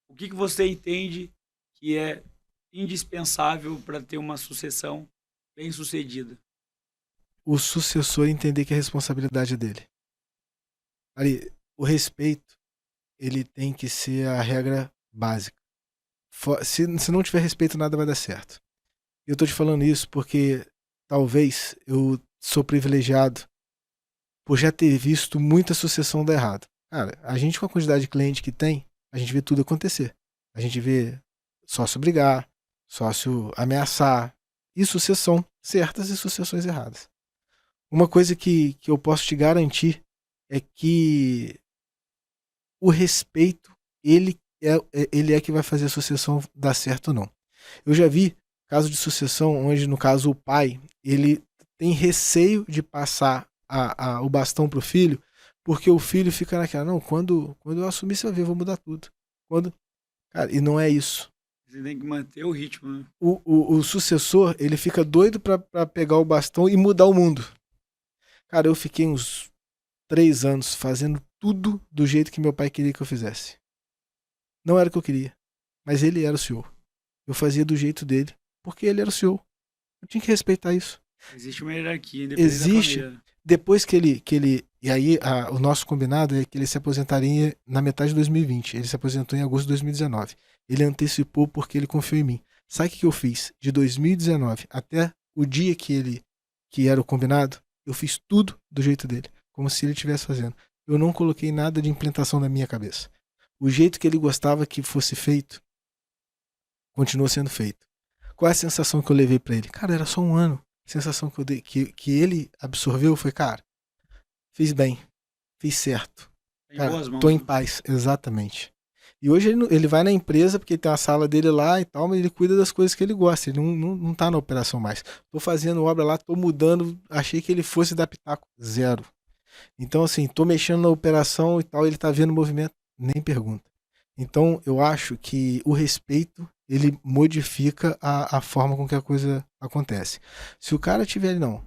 O que você entende que é indispensável para ter uma sucessão bem sucedida? O sucessor entender que a responsabilidade é dele. Ali, o respeito, ele tem que ser a regra básica. Se não tiver respeito, nada vai dar certo. Eu tô te falando isso porque talvez eu sou privilegiado por já ter visto muita sucessão dar errado. Cara, a gente com a quantidade de cliente que tem, a gente vê tudo acontecer. A gente vê sócio brigar, sócio ameaçar, e sucessão certas e sucessões erradas. Uma coisa que eu posso te garantir é que o respeito, ele é que vai fazer a sucessão dar certo ou não. Eu já vi caso de sucessão onde, no caso, o pai, ele tem receio de passar o bastão pro filho, porque o filho fica naquela, não, quando eu assumir, você vai ver, eu vou mudar tudo. Cara, e não é isso. Você tem que manter o ritmo, né? O sucessor, ele fica doido pra pegar o bastão e mudar o mundo. Cara, eu fiquei uns 3 anos fazendo tudo do jeito que meu pai queria que eu fizesse. Não era o que eu queria, mas ele era o senhor. Eu fazia do jeito dele, porque ele era o senhor. Eu tinha que respeitar isso. Existe uma hierarquia, independente da família. Depois que ele... E aí, o nosso combinado é que ele se aposentaria na metade de 2020. Ele se aposentou em agosto de 2019. Ele antecipou porque ele confiou em mim. Sabe o que eu fiz? De 2019 até o dia que era o combinado, eu fiz tudo do jeito dele, como se ele estivesse fazendo. Eu não coloquei nada de implementação na minha cabeça. O jeito que ele gostava que fosse feito, continuou sendo feito. Qual é a sensação que eu levei pra ele? Cara, era só 1 ano. A sensação que ele absorveu foi, cara, fiz bem, fiz certo. Cara, tô em paz, exatamente. E hoje ele vai na empresa, porque tem a sala dele lá e tal, mas ele cuida das coisas que ele gosta. Ele não tá na operação mais. Tô fazendo obra lá, tô mudando, achei que ele fosse dar pitaco. Zero. Então, assim, tô mexendo na operação e tal, ele tá vendo o movimento, nem pergunta. Então, eu acho que o respeito, ele modifica a forma com que a coisa acontece. Se o cara tiver, não,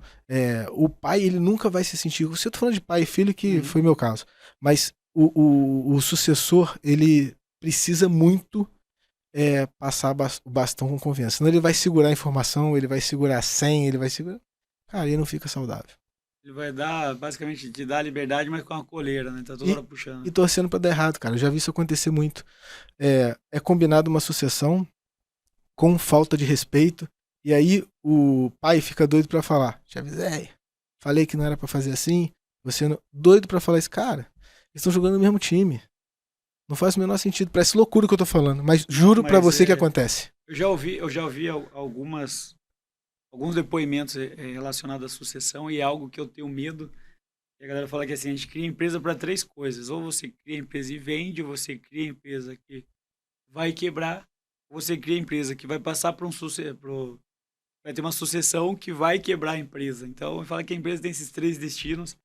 o pai, ele nunca vai se sentir, você tá falando de pai e filho, que foi meu caso, mas o sucessor, ele precisa muito passar o bastão com confiança. Senão ele vai segurar a informação, ele vai segurar a senha, ele vai segurar... Cara, ele não fica saudável. Ele vai dar, basicamente, te dar a liberdade, mas com a coleira, né? Tá toda hora puxando. E torcendo pra dar errado, cara. Eu já vi isso acontecer muito. É combinado uma sucessão com falta de respeito, e aí o pai fica doido pra falar. Te avisei. Falei que não era pra fazer assim. Você não... Doido pra falar isso. Cara, eles estão jogando no mesmo time. Não faz o menor sentido. Parece loucura o que eu tô falando, mas juro pra você que acontece. Eu já ouvi alguns depoimentos relacionados à sucessão, e é algo que eu tenho medo. E a galera fala que assim, a gente cria empresa para 3 coisas. Ou você cria empresa e vende, ou você cria empresa que vai quebrar, ou você cria empresa que vai passar para vai ter uma sucessão que vai quebrar a empresa. Então, fala que a empresa tem esses 3 destinos.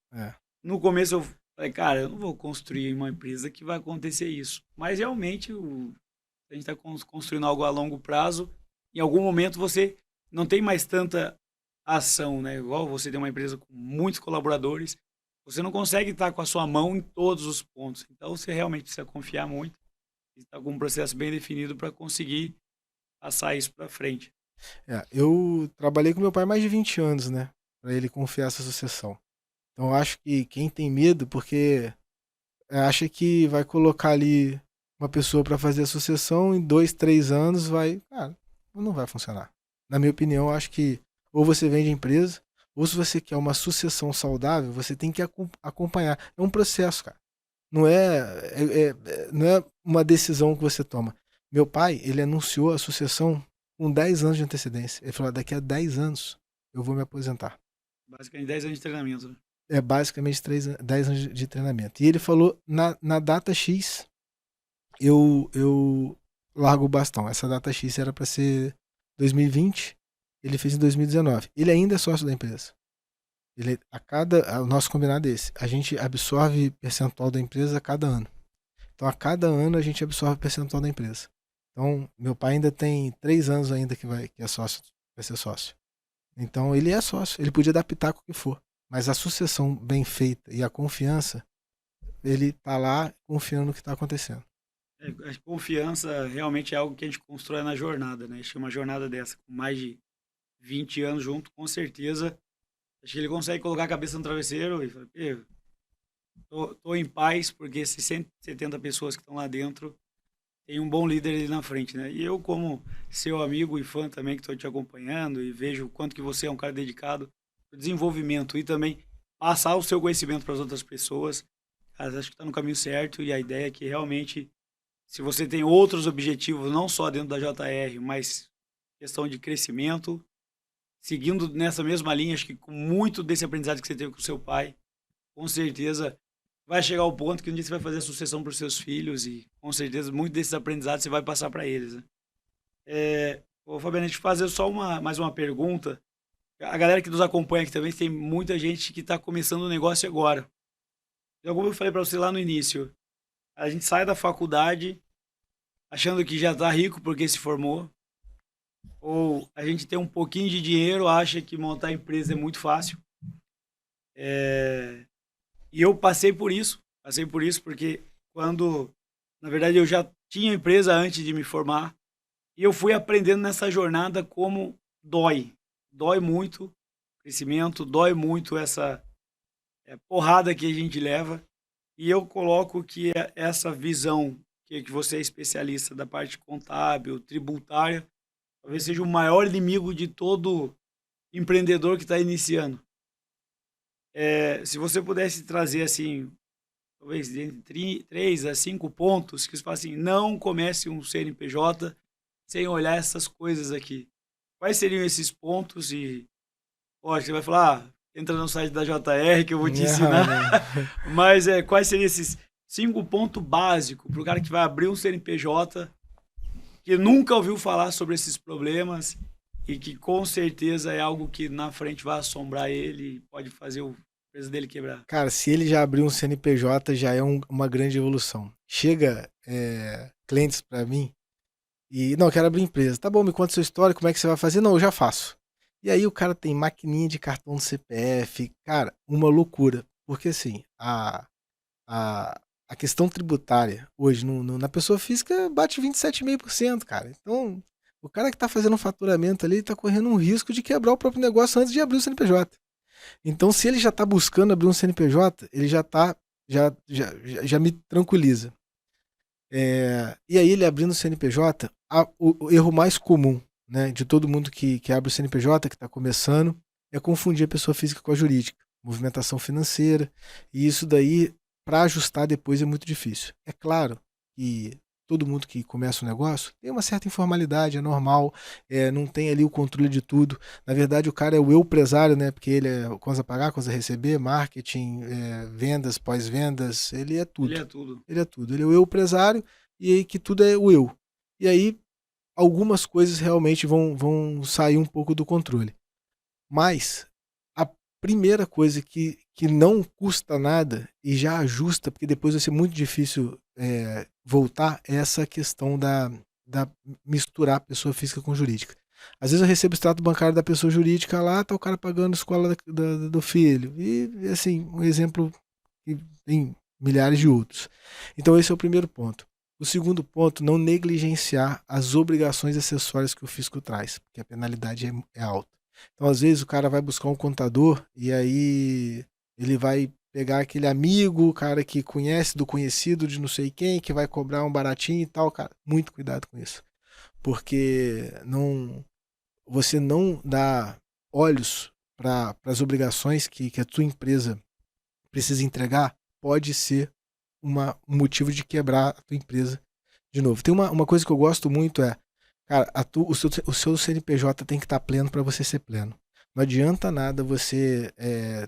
No começo eu falei, cara, eu não vou construir uma empresa que vai acontecer isso. Mas realmente, a gente está construindo algo a longo prazo. Em algum momento você não tem mais tanta ação, né? Igual você tem uma empresa com muitos colaboradores, você não consegue estar com a sua mão em todos os pontos. Então você realmente precisa confiar muito e estar com um processo bem definido para conseguir passar isso para frente. Eu trabalhei com meu pai mais de 20 anos, né? Para ele confiar essa sucessão. Então eu acho que quem tem medo, porque acha que vai colocar ali uma pessoa para fazer a sucessão, em 2, 3 anos vai... Cara, não vai funcionar. Na minha opinião, eu acho que ou você vende a empresa, ou se você quer uma sucessão saudável, você tem que acompanhar. É um processo, cara. Não não é uma decisão que você toma. Meu pai, ele anunciou a sucessão com 10 anos de antecedência. Ele falou, daqui a 10 anos eu vou me aposentar. Basicamente 10 anos de treinamento, né? É basicamente 10 anos de treinamento. E ele falou, na data X, eu largo o bastão. Essa data X era para ser 2020, ele fez em 2019. Ele ainda é sócio da empresa. O nosso combinado é esse. A gente absorve percentual da empresa a cada ano. Então, a cada ano a gente absorve percentual da empresa. Então, meu pai ainda tem 3 anos ainda que é sócio, vai ser sócio. Então, ele é sócio. Ele podia dar pitaco o que for. Mas a sucessão bem feita e a confiança, ele tá lá confiando no que está acontecendo. A confiança realmente é algo que a gente constrói na jornada, né? Acho que uma jornada dessa, com mais de 20 anos junto, com certeza, acho que ele consegue colocar a cabeça no travesseiro e falar, tô em paz, porque esses 170 pessoas que estão lá dentro tem um bom líder ali na frente, né? E eu, como seu amigo e fã também, que estou te acompanhando e vejo o quanto que você é um cara dedicado ao desenvolvimento e também passar o seu conhecimento para as outras pessoas, cara, acho que está no caminho certo, e a ideia é que realmente, se você tem outros objetivos, não só dentro da JR, mas questão de crescimento, seguindo nessa mesma linha, acho que com muito desse aprendizado que você teve com o seu pai, com certeza vai chegar ao ponto que um dia você vai fazer a sucessão para os seus filhos, e com certeza muito desses aprendizados você vai passar para eles, né? Fabiano, deixa eu fazer só mais uma pergunta. A galera que nos acompanha aqui também, tem muita gente que está começando o negócio agora. Então, como eu falei para você lá no início, a gente sai da faculdade achando que já está rico porque se formou, ou a gente tem um pouquinho de dinheiro, acha que montar empresa é muito fácil. E eu passei por isso porque quando, na verdade, eu já tinha empresa antes de me formar, e eu fui aprendendo nessa jornada como dói muito o crescimento, dói muito essa porrada que a gente leva, e eu coloco que essa visão que você é especialista da parte contábil, tributária, talvez seja o maior inimigo de todo empreendedor que está iniciando. Se você pudesse trazer, assim, talvez entre 3 a 5 pontos que você fala assim, não comece um CNPJ sem olhar essas coisas aqui. Quais seriam esses pontos? E, você vai falar, entra no site da JR que eu vou te ensinar. Mas quais seriam 5 pontos básicos para o cara que vai abrir um CNPJ, que nunca ouviu falar sobre esses problemas e que com certeza é algo que na frente vai assombrar ele e pode fazer o empresa dele quebrar. Cara, se ele já abriu um CNPJ, já é uma grande evolução. Chega clientes para mim e, não, eu quero abrir empresa. Tá bom, me conta sua história, como é que você vai fazer? Não, eu já faço. E aí o cara tem maquininha de cartão do CPF, cara, uma loucura. Porque assim, a questão tributária hoje na pessoa física bate 27,5%, cara. Então, o cara que tá fazendo um faturamento ali tá correndo um risco de quebrar o próprio negócio antes de abrir o CNPJ. Então, se ele já está buscando abrir um CNPJ, ele já me tranquiliza. E aí, ele abrindo o CNPJ, o erro mais comum, né, de todo mundo que abre o CNPJ, que está começando, é confundir a pessoa física com a jurídica. Movimentação financeira. E isso daí, para ajustar depois, é muito difícil. É claro que todo mundo que começa um negócio tem uma certa informalidade, é normal, não tem ali o controle de tudo. Na verdade, o cara é o eu empresário, né? Porque ele é contas a pagar, contas a receber, marketing, vendas, pós-vendas, ele é tudo. Ele é tudo. Ele é tudo. Ele é o eu empresário e aí que tudo é o eu. E aí, algumas coisas realmente vão sair um pouco do controle. Mas a primeira coisa que não custa nada e já ajusta, porque depois vai ser muito difícil voltar, é essa questão da misturar pessoa física com jurídica. Às vezes eu recebo o extrato bancário da pessoa jurídica lá, tá o cara pagando a escola do filho. E assim, um exemplo que tem milhares de outros. Então esse é o primeiro ponto. O segundo ponto, não negligenciar as obrigações acessórias que o fisco traz, porque a penalidade é alta. Então, às vezes, o cara vai buscar um contador e aí ele vai pegar aquele amigo, o cara que conhece do conhecido de não sei quem, que vai cobrar um baratinho e tal, cara. Muito cuidado com isso. Porque você não dá olhos para as obrigações que a tua empresa precisa entregar, pode ser um motivo de quebrar a tua empresa de novo. Tem uma coisa que eu gosto muito cara, o seu CNPJ tem que estar pleno para você ser pleno. Não adianta nada você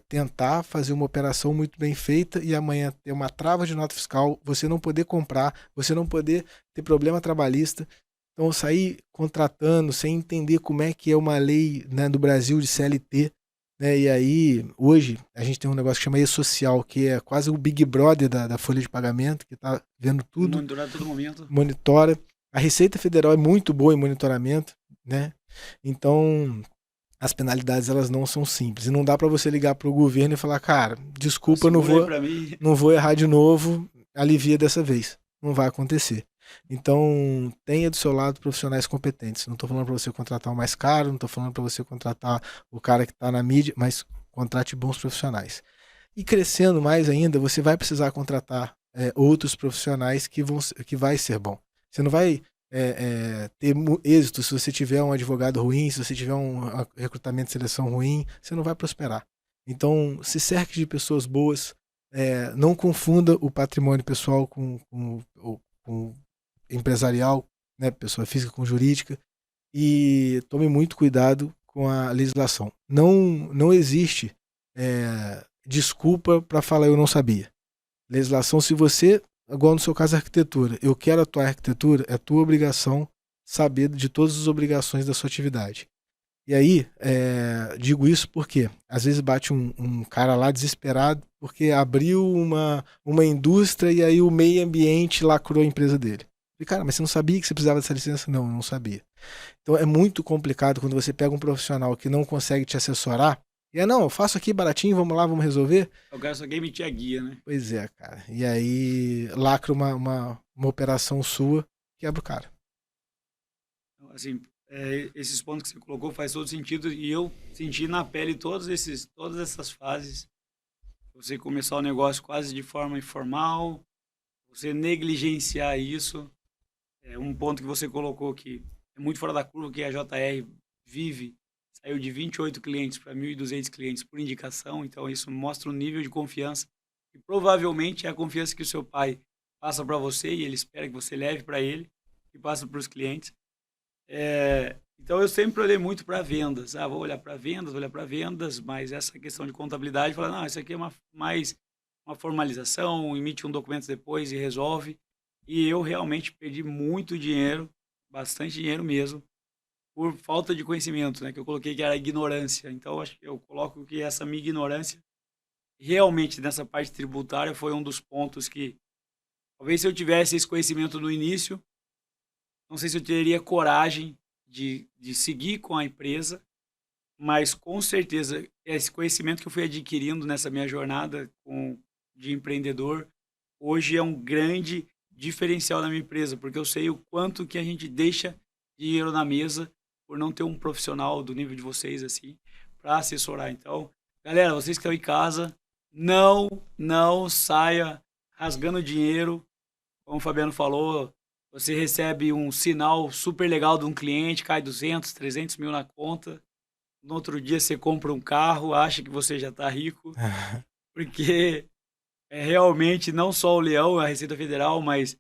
tentar fazer uma operação muito bem feita e amanhã ter uma trava de nota fiscal, você não poder comprar, você não poder ter problema trabalhista. Então, sair contratando sem entender como é que é uma lei, né, do Brasil de CLT. Né, e aí, hoje, a gente tem um negócio que chama E-Social, que é quase o Big Brother da folha de pagamento, que está vendo tudo. Monitorar a todo momento. Monitora. A Receita Federal é muito boa em monitoramento, né? Então, as penalidades elas não são simples. E não dá para você ligar para o governo e falar, cara, desculpa, eu não vou errar de novo, alivia dessa vez. Não vai acontecer. Então, tenha do seu lado profissionais competentes. Não estou falando para você contratar o mais caro, não estou falando para você contratar o cara que está na mídia, mas contrate bons profissionais. E crescendo mais ainda, você vai precisar contratar outros profissionais que vai ser bom. Você não vai ter êxito se você tiver um advogado ruim, se você tiver um recrutamento e seleção ruim, você não vai prosperar. Então, se cerque de pessoas boas, não confunda o patrimônio pessoal com empresarial, né, pessoa física com jurídica, e tome muito cuidado com a legislação. Não existe desculpa para falar eu não sabia. Legislação, se você, igual no seu caso arquitetura, eu quero atuar em arquitetura, é tua obrigação saber de todas as obrigações da sua atividade. E aí, digo isso porque às vezes bate um cara lá desesperado porque abriu uma indústria e aí o meio ambiente lacrou a empresa dele. E, cara, mas você não sabia que você precisava dessa licença? Não, não sabia. Então é muito complicado quando você pega um profissional que não consegue te assessorar e não, eu faço aqui baratinho, vamos lá, vamos resolver. O cara só quer emitir a guia, né? Pois é, cara. E aí lacra uma operação sua, quebra o cara. Assim, esses pontos que você colocou faz todo sentido e eu senti na pele todas essas fases. Você começar o negócio quase de forma informal, você negligenciar isso. Um ponto que você colocou que é muito fora da curva, que a JR vive, saiu de 28 clientes para 1.200 clientes por indicação, então isso mostra um nível de confiança que provavelmente é a confiança que o seu pai passa para você e ele espera que você leve para ele e passa para os clientes. Então eu sempre olhei muito para vendas. Vou olhar para vendas, mas essa questão de contabilidade, falar, não, isso aqui é mais uma formalização, emite um documento depois e resolve. E eu realmente perdi muito dinheiro, bastante dinheiro mesmo, por falta de conhecimento, né? Que eu coloquei que era ignorância. Então, acho que eu coloco que essa minha ignorância, realmente, nessa parte tributária, foi um dos pontos que, talvez se eu tivesse esse conhecimento no início, não sei se eu teria coragem de seguir com a empresa, mas com certeza esse conhecimento que eu fui adquirindo nessa minha jornada de empreendedor, hoje é um grande diferencial da minha empresa, porque eu sei o quanto que a gente deixa dinheiro na mesa por não ter um profissional do nível de vocês assim para assessorar. Então, galera, vocês que estão em casa, não saia rasgando dinheiro, como o Fabiano falou. Você recebe um sinal super legal de um cliente, cai 200, 300 mil na conta. No outro dia você compra um carro, acha que você já está rico, porque é realmente não só o leão, a Receita Federal, mas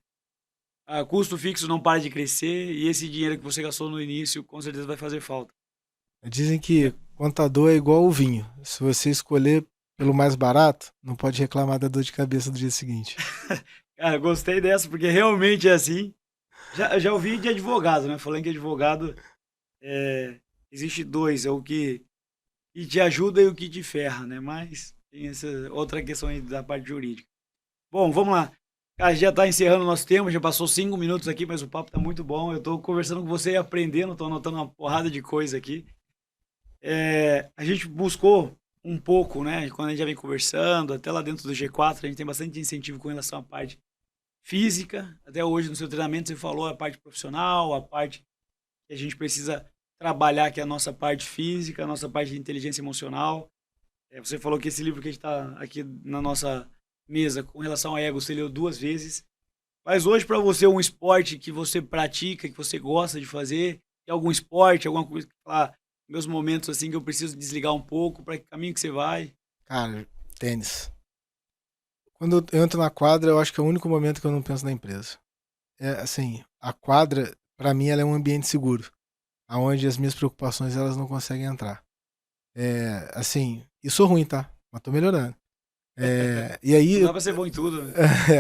custo fixo não para de crescer e esse dinheiro que você gastou no início com certeza vai fazer falta. Dizem que contador é igual ao vinho. Se você escolher pelo mais barato, não pode reclamar da dor de cabeça do dia seguinte. Cara, gostei dessa, porque realmente é assim. Já ouvi de advogado, né? Falando que advogado existe dois, é o que te ajuda e o que te ferra, né? Mas tem essa outra questão aí da parte jurídica. Bom, vamos lá. Cara, já está encerrando o nosso tempo, já passou 5 minutos aqui, mas o papo tá muito bom. Eu estou conversando com você e aprendendo, estou anotando uma porrada de coisa aqui. A gente buscou um pouco, né? Quando a gente já vem conversando, até lá dentro do G4, a gente tem bastante incentivo com relação à parte física. Até hoje, no seu treinamento, você falou a parte profissional, a parte que a gente precisa trabalhar, que é a nossa parte física, a nossa parte de inteligência emocional. Você falou que esse livro que a gente está aqui na nossa mesa, com relação ao ego, você leu 2 vezes. Mas hoje, para você, um esporte que você pratica, que você gosta de fazer, tem algum esporte, alguma coisa que falar, meus momentos assim que eu preciso desligar um pouco, para que caminho que você vai? Cara, tênis. Quando eu entro na quadra, eu acho que é o único momento que eu não penso na empresa. Assim, a quadra, para mim, ela é um ambiente seguro, aonde as minhas preocupações elas não conseguem entrar. Assim, e sou ruim, tá? Mas tô melhorando. E aí, Não dá para ser bom em tudo, né?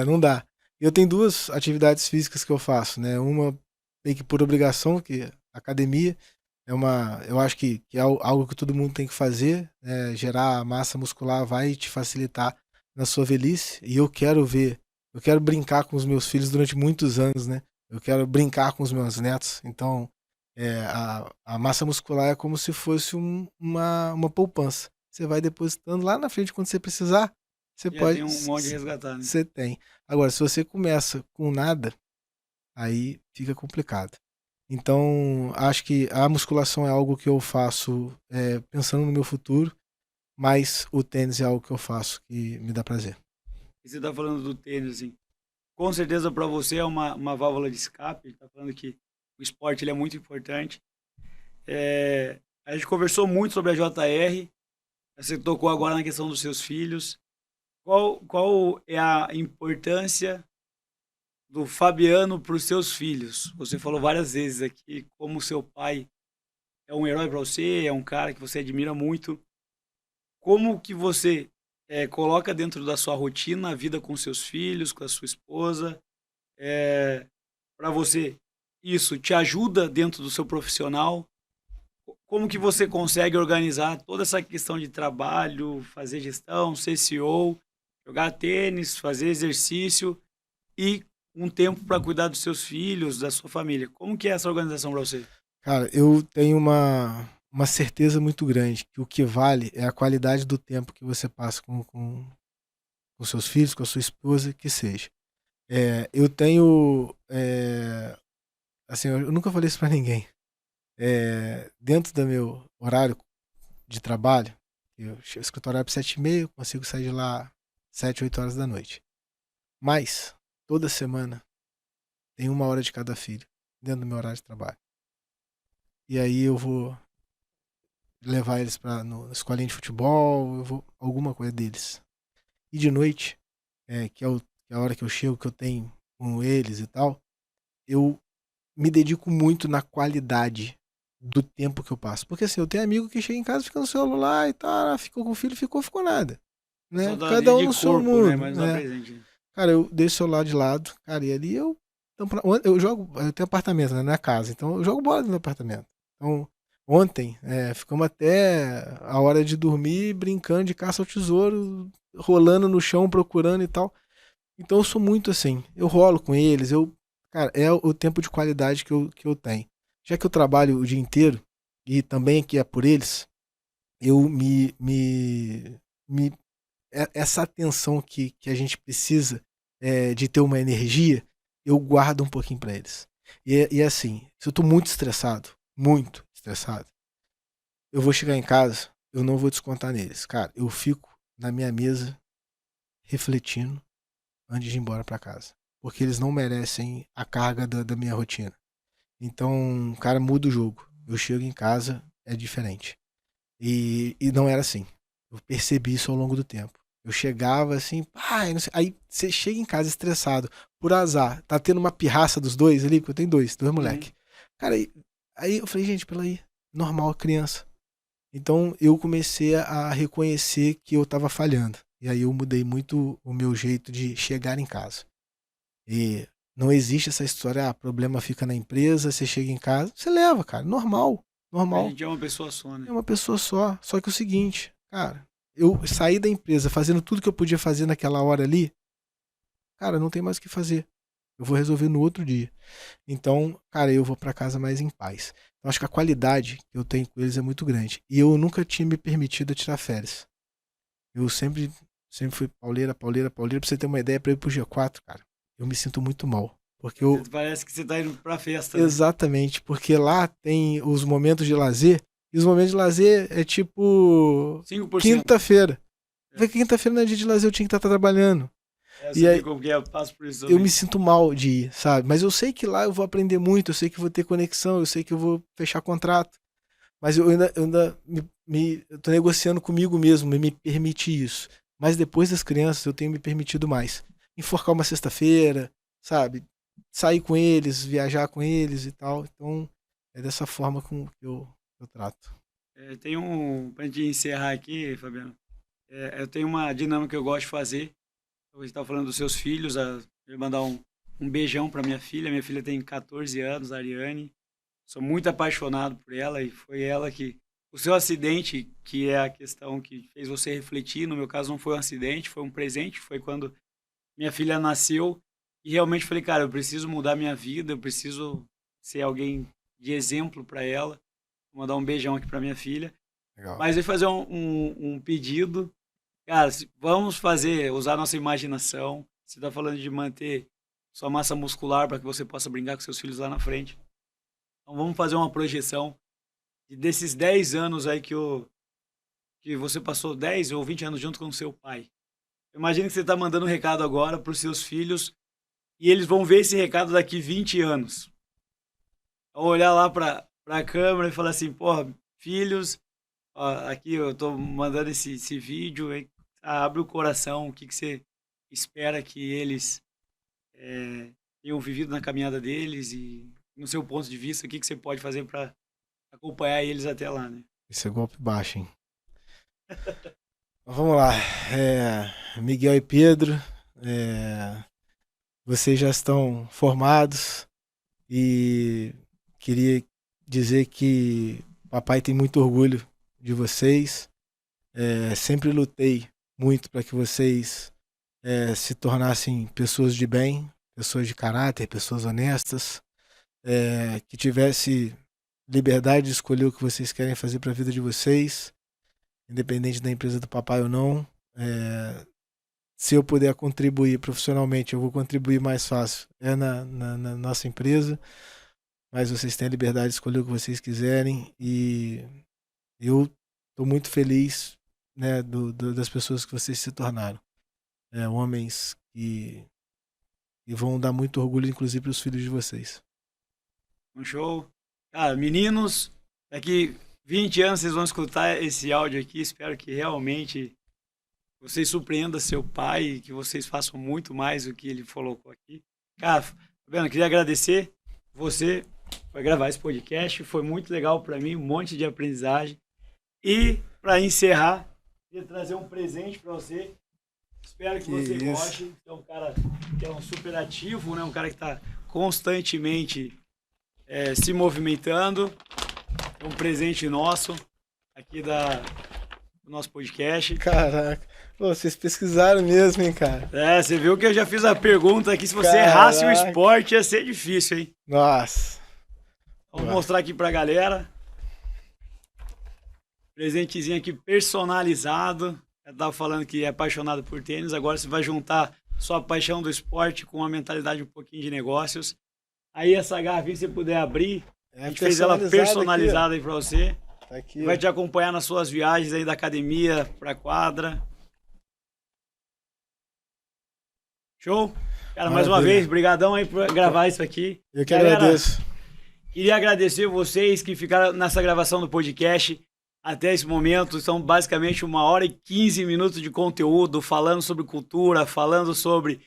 não dá. Eu tenho 2 atividades físicas que eu faço, né? Uma meio que por obrigação, que a academia eu acho que é algo que todo mundo tem que fazer, né? Gerar massa muscular vai te facilitar na sua velhice. E eu quero brincar com os meus filhos durante muitos anos, né? Eu quero brincar com os meus netos. Então, a massa muscular é como se fosse uma poupança. Você vai depositando lá na frente quando você precisar. Você Já pode. tem um modo de resgatar, né? Você tem. Agora, se você começa com nada, aí fica complicado. Então, acho que a musculação é algo que eu faço pensando no meu futuro, mas o tênis é algo que eu faço que me dá prazer. E você está falando do tênis, assim. Com certeza para você é uma válvula de escape. Está falando que o esporte ele é muito importante. A gente conversou muito sobre a JR. Você tocou agora na questão dos seus filhos. Qual é a importância do Fabiano para os seus filhos? Você falou várias vezes aqui como seu pai é um herói para você, é um cara que você admira muito. Como que você coloca dentro da sua rotina a vida com seus filhos, com a sua esposa? Para você, isso te ajuda dentro do seu profissional? Como que você consegue organizar toda essa questão de trabalho, fazer gestão, ser CEO, jogar tênis, fazer exercício e um tempo para cuidar dos seus filhos, da sua família? Como que é essa organização para você? Cara, eu tenho uma certeza muito grande que o que vale é a qualidade do tempo que você passa com seus filhos, com a sua esposa, que seja. Eu tenho. Assim, eu nunca falei isso pra ninguém. Dentro do meu horário de trabalho, o escritório abre 7h30, eu consigo sair de lá 7, 8 horas da noite. Mas, toda semana, tem 1 hora de cada filho dentro do meu horário de trabalho. E aí eu vou levar eles na escolinha de futebol, alguma coisa deles. E de noite, que é a hora que eu chego, que eu tenho com eles e tal, eu me dedico muito na qualidade do tempo que eu passo. Porque assim, eu tenho amigo que chega em casa, fica no celular e tal, ficou com o filho, ficou nada. né? Só Cada um de no seu corpo, mundo, né? Mas não né? presente. Né? Cara, eu deixo o celular de lado, cara, e ali eu jogo, eu tenho apartamento, né? Não é casa, então eu jogo bola no apartamento. Então, ontem, ficamos até a hora de dormir brincando de caça ao tesouro, rolando no chão, procurando e tal. Então eu sou muito assim, eu rolo com eles, cara, é o tempo de qualidade que eu tenho. Já que eu trabalho o dia inteiro, e também aqui é por eles, eu essa atenção que a gente precisa de ter uma energia, eu guardo um pouquinho pra eles. E assim, se eu tô muito estressado, eu vou chegar em casa, eu não vou descontar neles. Cara, eu fico na minha mesa refletindo antes de ir embora pra casa. Porque eles não merecem a carga da minha rotina. Então, cara, muda o jogo. Eu chego em casa, é diferente. E não era assim. Eu percebi isso ao longo do tempo. Eu chegava assim, pai, não sei. Aí você chega em casa estressado, por azar, tá tendo uma pirraça dos dois ali, porque eu tenho dois moleque. Cara, aí eu falei, gente, pela aí, normal, criança. Então eu comecei a reconhecer que eu tava falhando. E aí eu mudei muito o meu jeito de chegar em casa. E não existe essa história, problema fica na empresa, você chega em casa, você leva, cara, normal, A normal. gente é uma pessoa só, É né? uma pessoa só. Só que é o seguinte, cara, eu saí da empresa fazendo tudo que eu podia fazer naquela hora ali, cara, não tem mais o que fazer. Eu vou resolver no outro dia. Então, cara, eu vou pra casa mais em paz. Eu acho que a qualidade que eu tenho com eles é muito grande. E eu nunca tinha me permitido tirar férias. Eu sempre fui pauleira. Pra você ter uma ideia, pra ir pro G4, cara, eu me sinto muito mal. Porque eu. Parece que você tá indo pra festa, né? Exatamente, porque lá tem os momentos de lazer. E os momentos de lazer é tipo 5%. quinta-feira. É. Quinta-feira não é dia de lazer, eu tinha que estar trabalhando. Eu E sei aí como que é, eu passo por isso eu também. me sinto mal de ir, sabe? Mas eu sei que lá eu vou aprender muito, eu sei que vou ter conexão, eu sei que eu vou fechar contrato. Mas eu tô negociando comigo mesmo, me permitir isso. Mas depois das crianças eu tenho me permitido mais. Enforcar uma sexta-feira, sabe? Sair com eles, viajar com eles e tal. Então é dessa forma que eu trato. Tem pra gente encerrar aqui, Fabiano, eu tenho uma dinâmica que eu gosto de fazer. Você estava falando dos seus filhos, eu vou mandar um beijão para minha filha. Minha filha tem 14 anos, a Ariane. Sou muito apaixonado por ela e foi ela que. O seu acidente, que é a questão que fez você refletir, no meu caso não foi um acidente, foi um presente. Foi quando minha filha nasceu e realmente falei, cara, eu preciso mudar minha vida, eu preciso ser alguém de exemplo para ela. Vou mandar um beijão aqui para minha filha. Legal. Mas eu vou fazer um pedido. Cara, vamos usar nossa imaginação. Você está falando de manter sua massa muscular para que você possa brincar com seus filhos lá na frente. Então vamos fazer uma projeção desses 10 anos aí que você passou 10 ou 20 anos junto com o seu pai. Imagina que você está mandando um recado agora para os seus filhos e eles vão ver esse recado daqui 20 anos. Vão olhar lá para a câmera e falar assim, porra, filhos, ó, aqui eu estou mandando esse vídeo, hein? Abre o coração, o que você espera que eles tenham vivido na caminhada deles e no seu ponto de vista, o que você pode fazer para acompanhar eles até lá, né? Esse é golpe baixo, hein? Mas vamos lá. Miguel e Pedro, vocês já estão formados e queria dizer que papai tem muito orgulho de vocês. Sempre lutei muito para que vocês se tornassem pessoas de bem, pessoas de caráter, pessoas honestas, que tivesse liberdade de escolher o que vocês querem fazer para a vida de vocês, independente da empresa do papai ou não. Se eu puder contribuir profissionalmente, eu vou contribuir mais fácil. Na nossa empresa, mas vocês têm a liberdade de escolher o que vocês quiserem e eu estou muito feliz, né, das pessoas que vocês se tornaram. Homens que vão dar muito orgulho, inclusive, para os filhos de vocês. Um show. Cara, meninos, daqui 20 anos vocês vão escutar esse áudio aqui. Espero que realmente vocês surpreendam seu pai, que vocês façam muito mais do que ele colocou aqui. Cara, Fabiano, queria agradecer você por gravar esse podcast. Foi muito legal para mim, um monte de aprendizagem. E, para encerrar, Queria trazer um presente para você. Espero que você goste. Você é um cara que é um super ativo, né? Um cara que está constantemente se movimentando. É um presente nosso aqui do nosso podcast. Caraca. Pô, vocês pesquisaram mesmo, hein, cara? Você viu que eu já fiz a pergunta aqui. Se você errasse o esporte, ia ser difícil, hein? Nossa. Vamos mostrar aqui pra galera. Presentezinho aqui personalizado. Eu tava falando que é apaixonado por tênis. Agora você vai juntar sua paixão do esporte com uma mentalidade um pouquinho de negócios. Aí essa garrafinha, se você puder abrir, a gente fez ela personalizada aí pra você. Tá aqui, vai te acompanhar nas suas viagens aí da academia pra quadra. Show? Cara, mais uma vez, brigadão aí por gravar isso aqui. Eu que agradeço. Queria agradecer vocês que ficaram nessa gravação do podcast até esse momento. São basicamente 1h15 de conteúdo, falando sobre cultura, falando sobre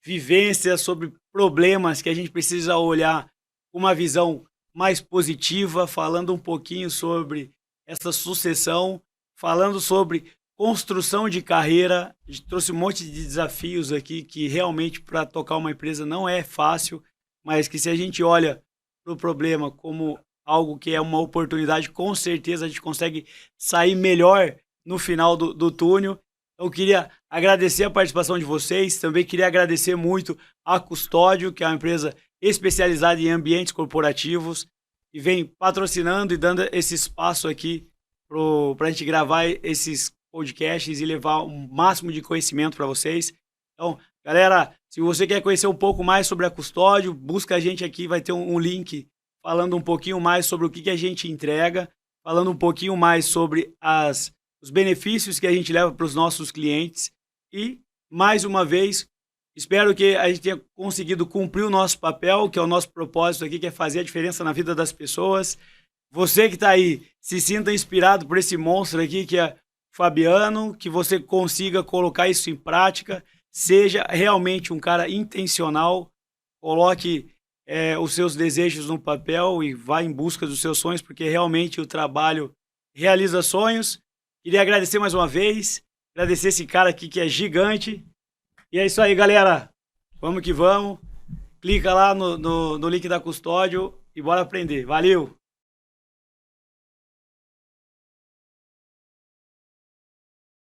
vivências, sobre problemas que a gente precisa olhar com uma visão mais positiva, falando um pouquinho sobre essa sucessão, falando sobre construção de carreira. A gente trouxe um monte de desafios aqui que realmente para tocar uma empresa não é fácil, mas que se a gente olha para o problema como algo que é uma oportunidade, com certeza a gente consegue sair melhor no final do túnel. Eu queria agradecer a participação de vocês, também queria agradecer muito a Custódio, que é uma empresa especializada em ambientes corporativos, e vem patrocinando e dando esse espaço aqui para a gente gravar esses podcasts e levar o máximo de conhecimento para vocês. Então, galera, se você quer conhecer um pouco mais sobre a Custódio, busca a gente aqui, vai ter um link falando um pouquinho mais sobre o que a gente entrega, falando um pouquinho mais sobre os benefícios que a gente leva para os nossos clientes. E, mais uma vez, espero que a gente tenha conseguido cumprir o nosso papel, que é o nosso propósito aqui, que é fazer a diferença na vida das pessoas. Você que está aí, se sinta inspirado por esse monstro aqui, que é Fabiano, que você consiga colocar isso em prática, seja realmente um cara intencional, coloque os seus desejos no papel e vá em busca dos seus sonhos, porque realmente o trabalho realiza sonhos. Queria agradecer mais uma vez, agradecer esse cara aqui que é gigante. E é isso aí, galera. Vamos que vamos. Clica lá no link da Custódio e bora aprender. Valeu!